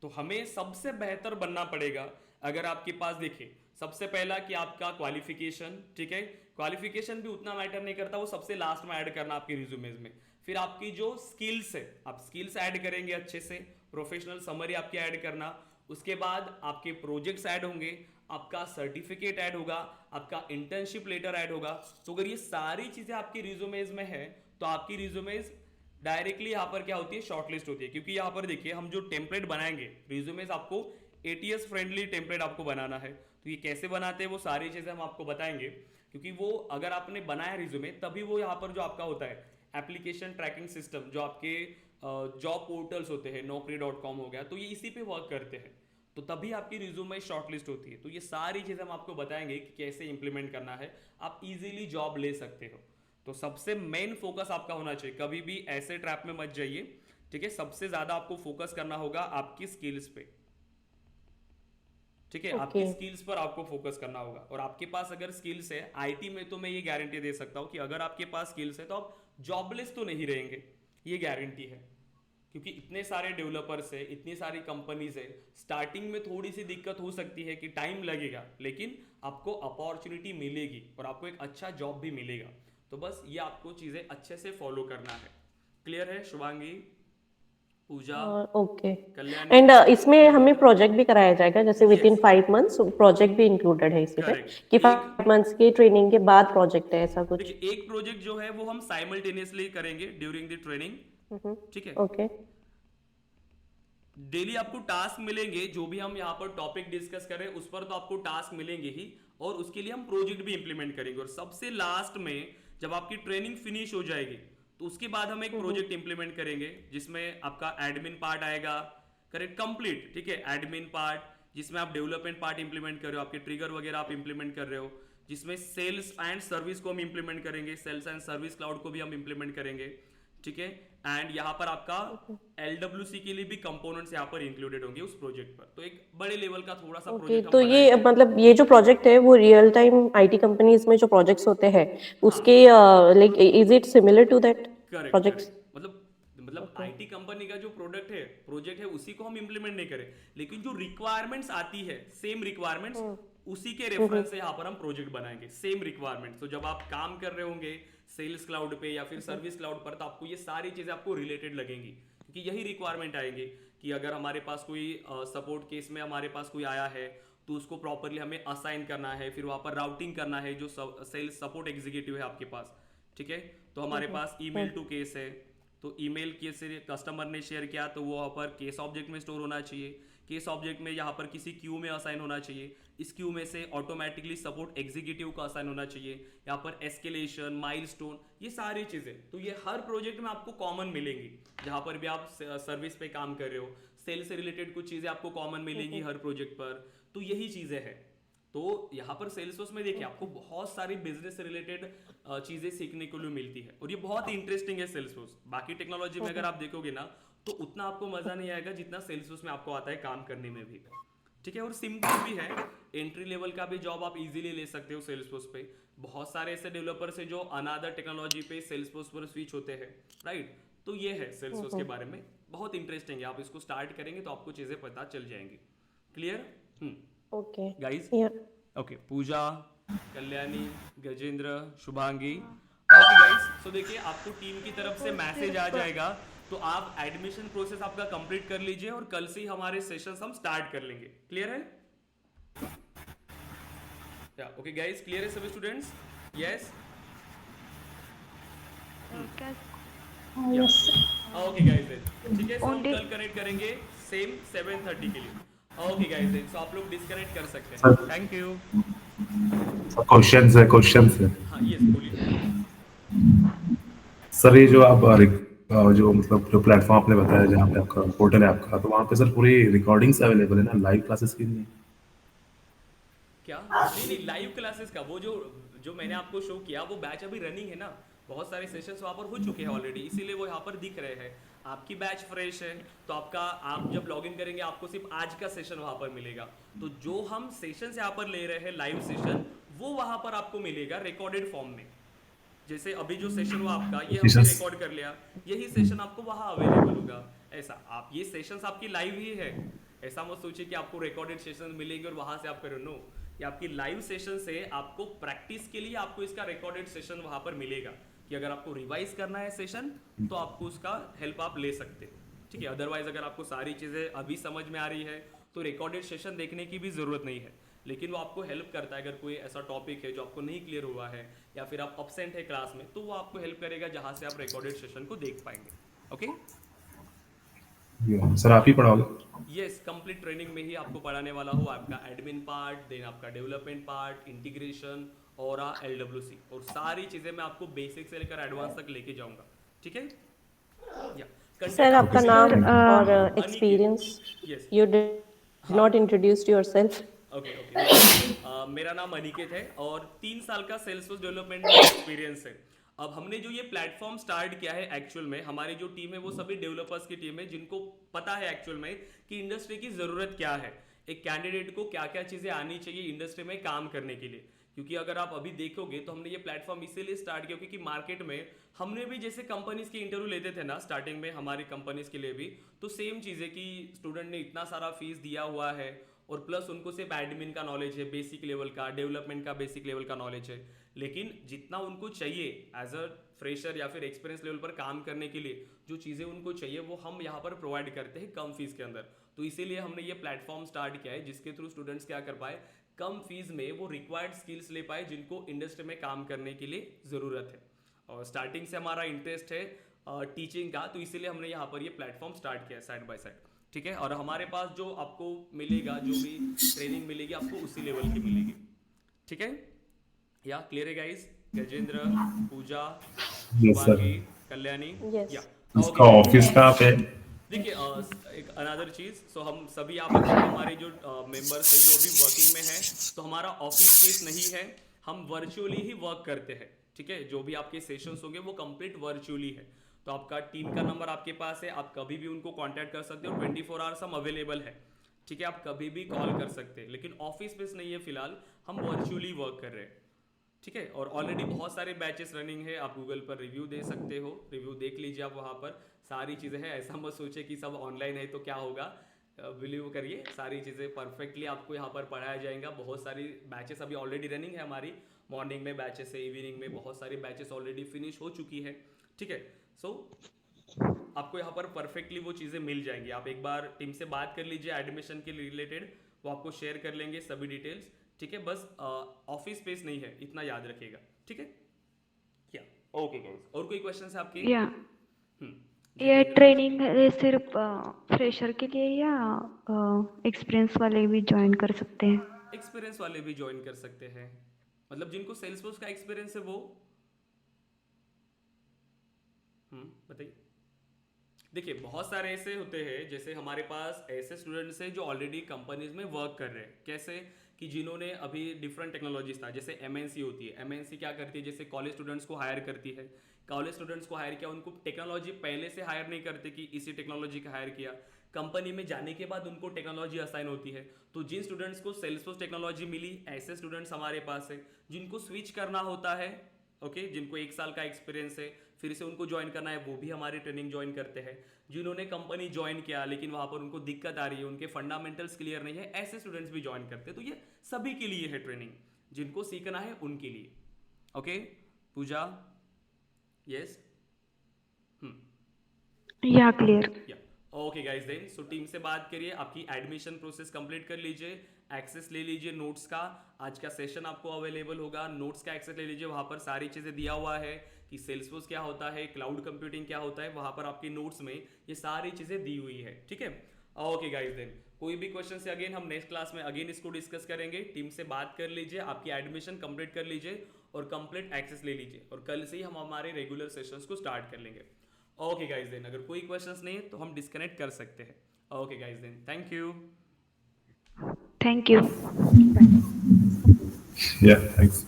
तो हमें सबसे बेहतर बनना पड़ेगा। अगर आपके पास देखिए, सबसे पहला कि आपका क्वालिफिकेशन, ठीक है, क्वालिफिकेशन भी उतना मैटर नहीं करता, वो सबसे लास्ट में ऐड करना आपके रिज्यूमेज में। फिर आपकी जो स्किल्स है, आप स्किल्स ऐड करेंगे अच्छे से, प्रोफेशनल समरी आपकी ऐड करना। उसके बाद आपके प्रोजेक्ट्स ऐड होंगे, आपका सर्टिफिकेट ऐड होगा, आपका इंटर्नशिप लेटर ऐड होगा। तो अगर ये सारी चीजें आपकी रिज्यूमेज में है तो आपकी रिज्यूमेज डायरेक्टली यहाँ पर क्या होती है, शॉर्टलिस्ट होती है। क्योंकि यहाँ पर देखिए हम जो टेम्पलेट बनाएंगे, रिज्यूमेज आपको एटीएस फ्रेंडली टेम्पलेट आपको बनाना है। तो ये कैसे बनाते हैं वो सारी चीज़ें हम आपको बताएंगे, क्योंकि वो अगर आपने बनाया रिज्यूमे तभी वो यहाँ पर जो आपका होता है एप्लीकेशन ट्रैकिंग सिस्टम, जो आपके जॉब पोर्टल्स होते हैं, naukri.com हो गया, तो ये इसी पे वर्क करते हैं। तो तभी आपकी रिज्यूमे शॉर्टलिस्ट होती है। तो ये सारी चीज़ें हम आपको बताएंगे कि कैसे इंप्लीमेंट करना है, आप इजीली जॉब ले सकते हो। तो सबसे मेन फोकस आपका होना चाहिए, कभी भी ऐसे ट्रैप में मत जाइए, ठीक है। सबसे ज्यादा आपको फोकस करना होगा आपकी स्किल्स पे, ठीक है। आपकी ओके स्किल्स पर आपको फोकस करना होगा। और आपके पास अगर स्किल्स है आईटी में, तो मैं ये गारंटी दे सकता हूं कि अगर आपके पास स्किल्स है तो आप जॉबलेस तो नहीं रहेंगे, ये गारंटी है। क्योंकि इतने सारे डेवलपर्स है, इतनी सारी कंपनीज है, स्टार्टिंग में थोड़ी सी दिक्कत हो सकती है कि टाइम लगेगा, लेकिन आपको अपॉर्चुनिटी मिलेगी और आपको एक अच्छा जॉब भी मिलेगा। तो बस ये आपको चीजें अच्छे से फॉलो करना है। क्लियर है शुभांगी, पूजा, ओके कल्याणी, एंड इसमें हमें गजेंद्र? प्रोजेक्ट भी कराया जाएगा जैसे with in yes, 5 months project भी इंक्लूडेड है इसी पे कि करेक्ट। एक 5 मंथ्स की ट्रेनिंग के बाद प्रोजेक्ट है ऐसा कुछ। देखिए, एक प्रोजेक्ट जो है वो हम साइमल्टेनियसली करेंगे ड्यूरिंग द ट्रेनिंग, ठीक है। ओके डेली आपको टास्क मिलेंगे, जो भी हम यहाँ पर टॉपिक डिस्कस करें उस पर तो आपको टास्क मिलेंगे ही, और उसके लिए हम प्रोजेक्ट भी इंप्लीमेंट करेंगे। और सबसे लास्ट में जब आपकी ट्रेनिंग फिनिश हो जाएगी तो उसके बाद हम एक प्रोजेक्ट इंप्लीमेंट करेंगे जिसमें आपका एडमिन पार्ट आएगा, करेक्ट, कंप्लीट, ठीक है। एडमिन पार्ट जिसमें आप डेवलपमेंट पार्ट इंप्लीमेंट कर रहे हो, आपके ट्रिगर वगैरह आप इंप्लीमेंट कर रहे हो, जिसमें सेल्स एंड सर्विस को हम इंप्लीमेंट करेंगे, सेल्स एंड सर्विस क्लाउड को भी हम इंप्लीमेंट करेंगे, ठीक है। एंड यहाँ पर आपका LWC के लिए भी कंपोनेंट्स यहाँ पर इंक्लूडेड होंगे उस प्रोजेक्ट पर। तो एक बड़े लेवल का थोड़ा सा ओके प्रोजेक्ट हम तो ये बनाएंगे। मतलब ये जो प्रोजेक्ट है वो रियल टाइम आईटी कंपनीज में जो प्रोजेक्ट्स होते हैं हाँ, उसके like is it similar to that correct projects? Correct. मतलब ओके आईटी कंपनी का जो प्रोजेक्ट है उसी को हम इंप्लीमेंट नहीं करें, लेकिन जो रिक्वायरमेंट्स आती है सेम रिक्वायरमेंट्स, उसी के रेफरेंस से यहाँ पर हम प्रोजेक्ट बनाएंगे, सेम रिक्वायरमेंट्स। तो जब आप काम कर रहे होंगे सेल्स क्लाउड पे या फिर सर्विस क्लाउड पर, तो आपको ये सारी चीजें आपको रिलेटेड लगेंगी, क्योंकि यही रिक्वायरमेंट आएंगे कि अगर हमारे पास कोई सपोर्ट केस में हमारे पास कोई आया है तो उसको प्रॉपरली हमें असाइन करना है, फिर वहां पर राउटिंग करना है जो सेल्स सपोर्ट एग्जीक्यूटिव है आपके पास, ठीक है। तो हमारे पास ईमेल टू केस है, तो ईमेल के से कस्टमर ने शेयर किया तो वो वहाँ पर केस ऑब्जेक्ट में स्टोर होना चाहिए, केस ऑब्जेक्ट में यहाँ पर किसी क्यू में असाइन होना चाहिए, इस क्यू में से ऑटोमेटिकली सपोर्ट एग्जीक्यूटिव का असाइन होना चाहिए, यहाँ पर एस्केलेशन, माइलस्टोन, ये सारी चीजें। तो ये हर प्रोजेक्ट में आपको कॉमन मिलेंगी, जहां पर भी आप सर्विस पे काम कर रहे हो, सेल से रिलेटेड कुछ चीजें आपको कॉमन मिलेंगी हर प्रोजेक्ट पर। तो यही चीजें हैं। तो यहाँ पर सेल्सफोर्स में देखिए आपको बहुत सारी बिजनेस से रिलेटेड चीजें सीखने को लिए मिलती है, और ये बहुत ही इंटरेस्टिंग है सेल्सफोर्स। बाकी टेक्नोलॉजी में अगर आप देखोगे ना तो उतना आपको मजा नहीं आएगा जितना सेल्सफोर्स में आपको आता है काम करने में भी, ठीक है। और सिंपल भी है, एंट्री लेवल का भी जॉब आप इजीली ले सकते हो सेल्सफोर्स पे। बहुत सारे ऐसे डेवलपर्स हैं जो अनादर टेक्नोलॉजी पे सेल्सफोर्स पर स्विच होते हैं, राइट। तो ये है सेल्सफोर्स के बारे में, बहुत इंटरेस्टिंग है। आप इसको स्टार्ट करेंगे तो आपको चीजें पता चल जाएंगी। Clear okay guys? या ओके, पूजा, कल्याणी, गजेंद्र, शुभांगी, ओके गाइस। सो देखिए आपको टीम की तरफ से मैसेज आ जाएगा, तो आप एडमिशन प्रोसेस आपका कंप्लीट कर लीजिए और कल से ही हमारे सेशंस हम स्टार्ट कर लेंगे। क्लियर है? ओके गाइस, क्लियर है सभी स्टूडेंट्स? यस, ओके गाइस, ठीक है। सो हम कल कनेक्ट करेंगे सेम 7:30 के लिए। ओके गाइस, सो आप लोग डिस्कनेक्ट कर सकते हैं। Sir thank you. क्वेश्चंस है हाँ, यस, बोलिए। सर। ये जो आप जो मतलब जो प्लेटफॉर्म आपने बताया जहाँ पे आपका पोर्टल है आपका, तो वहाँ पे सर पूरी रिकॉर्डिंग्स अवेलेबल है ना, लाइव क्लासेस की नहीं? क्या? नहीं नहीं, लाइव क्लासेस का वो जो मैंने आपको शो किया वो बैच अभी रनिंग है ना, बहुत सारे सेशंस वहाँ पर हो चुके हैं ऑलरेडी, इसीलिए वो यहाँ पर दिख रहे हैं। आपकी बैच फ्रेश है, तो आप जब लॉगिन करेंगे आपको सिर्फ आज का सेशन वहाँ पर मिलेगा। तो जो हम सेशंस यहाँ पर ले रहे हैं लाइव सेशन, वो वहाँ पर आपको मिलेगा रिकॉर्डेड फॉर्म में। जैसे अभी जो सेशन हुआ आपका, ये हमने सेशंस रिकॉर्ड कर लिया, यही सेशन आपको वहाँ अवेलेबल होगा। ऐसा आप ये सेशंस आपकी लाइव ही है, ऐसा मत सोचिए कि आपको रिकॉर्डेड सेशन मिलेंगे और वहां से आप करो, नो। ये आपकी लाइव सेशन से आपको प्रैक्टिस के लिए आपको इसका रिकॉर्डेड सेशन वहां पर मिलेगा, कि अगर आपको रिवाइज करना है सेशन तो आपको उसका हेल्प आप ले सकते हो, ठीक है। अदरवाइज अगर आपको सारी चीजें अभी समझ में आ रही है तो रिकॉर्डेड सेशन देखने की भी जरूरत नहीं है, लेकिन वो आपको हेल्प करता है। अगर कोई ऐसा टॉपिक है जो आपको नहीं क्लियर हुआ है या फिर आप अपसेंट है क्लास में, तो वो आपको हेल्प करेगा जहां से आप रिकॉर्डेड सेशन को देख पाएंगे। ओके, सर आप ही पढ़ाओगे? यस, कंप्लीट ट्रेनिंग में ही आपको पढ़ाने वाला हूँ। आपका एडमिन पार्ट, देन आपका डेवलपमेंट पार्ट, इंटीग्रेशन और LWC, और सारी चीज़ें मैं आपको बेसिक से लेकर एडवांस तक लेके जाऊंगा। ठीक है, या सर आपका नाम और Aniket. Experience, yes, you did not introduced yourself. Okay okay. मेरा नाम अनिकेत है और 3 साल का सेल्सफोर्स डेवलपमेंट में एक्सपीरियंस है। अब हमने जो ये प्लेटफॉर्म स्टार्ट किया है, एक्चुअल में हमारी जो टीम है वो सभी डेवलपर्स की टीम है, जिनको पता है एक्चुअल में कि इंडस्ट्री की ज़रूरत क्या है, एक कैंडिडेट को क्या क्या चीज़ें आनी चाहिए इंडस्ट्री में काम करने के लिए। क्योंकि अगर आप अभी देखोगे तो हमने ये प्लेटफॉर्म इसीलिए स्टार्ट किया क्योंकि मार्केट में हमने भी जैसे कंपनीज के इंटरव्यू लेते थे ना स्टार्टिंग में हमारी कंपनीज के लिए भी, तो सेम चीज़ है कि स्टूडेंट ने इतना सारा फीस दिया हुआ है और प्लस उनको सिर्फ एडमिन का नॉलेज है, बेसिक लेवल का, डेवलपमेंट का बेसिक लेवल का नॉलेज है, लेकिन जितना उनको चाहिए एज अ फ्रेशर या फिर एक्सपीरियंस लेवल पर काम करने के लिए जो चीज़ें उनको चाहिए वो हम यहाँ पर प्रोवाइड करते हैं कम फीस के अंदर। तो इसीलिए हमने ये प्लेटफॉर्म स्टार्ट किया है जिसके थ्रू स्टूडेंट्स क्या कर पाए, कम फीस में वो रिक्वायर्ड स्किल्स ले पाए जिनको इंडस्ट्री में काम करने के लिए ज़रूरत है। और स्टार्टिंग से हमारा इंटरेस्ट है टीचिंग का, तो इसीलिए हमने यहाँ पर ये प्लेटफॉर्म स्टार्ट किया साइड बाय साइड। ठीक है, और हमारे पास जो आपको मिलेगा, जो भी ट्रेनिंग मिलेगी आपको उसी लेवल की मिलेगी। ठीक है, या क्लियर है guys? Gajendra, Pooja, yes sir. Shubhangi, Kalyani, Yes. या इसका ऑफिस कहाँ पे है? देखिए एक अनदर चीज, सो हम सभी यहाँ पर हमारे जो मेंबर्स हैं जो अभी वर्किंग में हैं, तो हमारा ऑफिस स्पेस नहीं है, हम वर्चुअली ही वर्क करते हैं। ठीक है, जो भी आपके सेशंस होंगे वो कंप्लीट वर्चुअली है। तो आपका टीम का नंबर आपके पास है, आप कभी भी उनको कांटेक्ट कर सकते हो, 24 आवर्स हम अवेलेबल है। ठीक है, आप कभी भी कॉल कर सकते हैं, लेकिन ऑफिस स्पेस नहीं है फिलहाल, हम वर्चुअली वर्क कर रहे हैं। ठीक है, और ऑलरेडी बहुत सारे बैचेस रनिंग है, आप गूगल पर रिव्यू दे सकते हो, रिव्यू देख लीजिए आप, वहाँ पर सारी चीज़ें हैं। ऐसा मत सोचे कि सब ऑनलाइन है तो क्या होगा, बिलीव करिए सारी चीज़ें परफेक्टली आपको यहाँ पर पढ़ाया जाएगा। बहुत सारी बैचेस अभी ऑलरेडी रनिंग है हमारी, मॉर्निंग में बैचेस है, इवनिंग में बहुत सारी बैचेस ऑलरेडी फिनिश हो चुकी है। ठीक है, सो आपको यहाँ पर परफेक्टली वो चीज़ें मिल जाएंगी। आप एक बार टीम से बात कर लीजिए एडमिशन के रिलेटेड, वो आपको शेयर कर लेंगे सभी डिटेल्स। ठीक है, बस ऑफिस स्पेस नहीं है, इतना याद रखिएगा। ठीक है, क्या ओके गाइस, और कोई क्वेश्चन है आपके? या हम्म, ये ट्रेनिंग सिर्फ फ्रेशर के लिए या एक्सपीरियंस वाले भी ज्वाइन कर सकते हैं? एक्सपीरियंस वाले भी ज्वाइन कर सकते हैं, मतलब जिनको सेल्सफोर्स का एक्सपीरियंस है वो। बताइए। देखिए बहुत सारे ऐसे होते हैं, जैसे हमारे पास ऐसे स्टूडेंट्स हैं जो ऑलरेडी कंपनीज में वर्क कर रहे हैं। कैसे कि जिन्होंने अभी डिफरेंट टेक्नोलॉजीज था, जैसे MNC होती है, MNC क्या करती है, जैसे कॉलेज स्टूडेंट्स को हायर करती है, कॉलेज स्टूडेंट्स को हायर किया, उनको टेक्नोलॉजी पहले से हायर नहीं करते कि इसी टेक्नोलॉजी का हायर किया, कंपनी में जाने के बाद उनको टेक्नोलॉजी असाइन होती है। तो जिन स्टूडेंट्स को सेल्सफोर्स टेक्नोलॉजी मिली, ऐसे स्टूडेंट्स हमारे पास है। जिनको स्विच करना होता है, ओके, जिनको 1 साल का एक्सपीरियंस है, फिर से उनको ज्वाइन करना है, वो भी हमारी ट्रेनिंग ज्वाइन करते हैं। जिन्होंने कंपनी ज्वाइन किया लेकिन वहां पर उनको दिक्कत आ रही है, उनके फंडामेंटल्स क्लियर नहीं है, ऐसे स्टूडेंट्स भी ज्वाइन करते हैं। तो ये सभी के लिए है ट्रेनिंग, जिनको सीखना है उनके लिए। Okay Pooja, yes, yeah clear. Yeah okay guys, then so team से बात करिए, आपकी एडमिशन प्रोसेस कंप्लीट कर लीजिए, एक्सेस ले लीजिए नोट्स का। आज का सेशन आपको अवेलेबल होगा, नोट्स का एक्सेस ले लीजिए, वहां पर सारी चीजें दिया हुआ है कि सेल्सफोर्स क्या होता है, क्लाउड कंप्यूटिंग क्या होता है, वहां पर आपके नोट्स में ये सारी चीजें दी हुई है। ठीक है, ओके गाइस, देन कोई भी क्वेश्चन से अगेन हम नेक्स्ट क्लास में अगेन इसको डिस्कस करेंगे। टीम से बात कर लीजिए, आपकी एडमिशन कंप्लीट कर लीजिए और कंप्लीट एक्सेस ले लीजिए, और कल से ही हम हमारे रेगुलर सेशंस को स्टार्ट कर लेंगे। ओके गाइस, देन अगर कोई क्वेश्चंस नहीं है तो हम डिस्कनेक्ट कर सकते हैं। Okay guys, then thank you. Thank you. Yeah, thanks.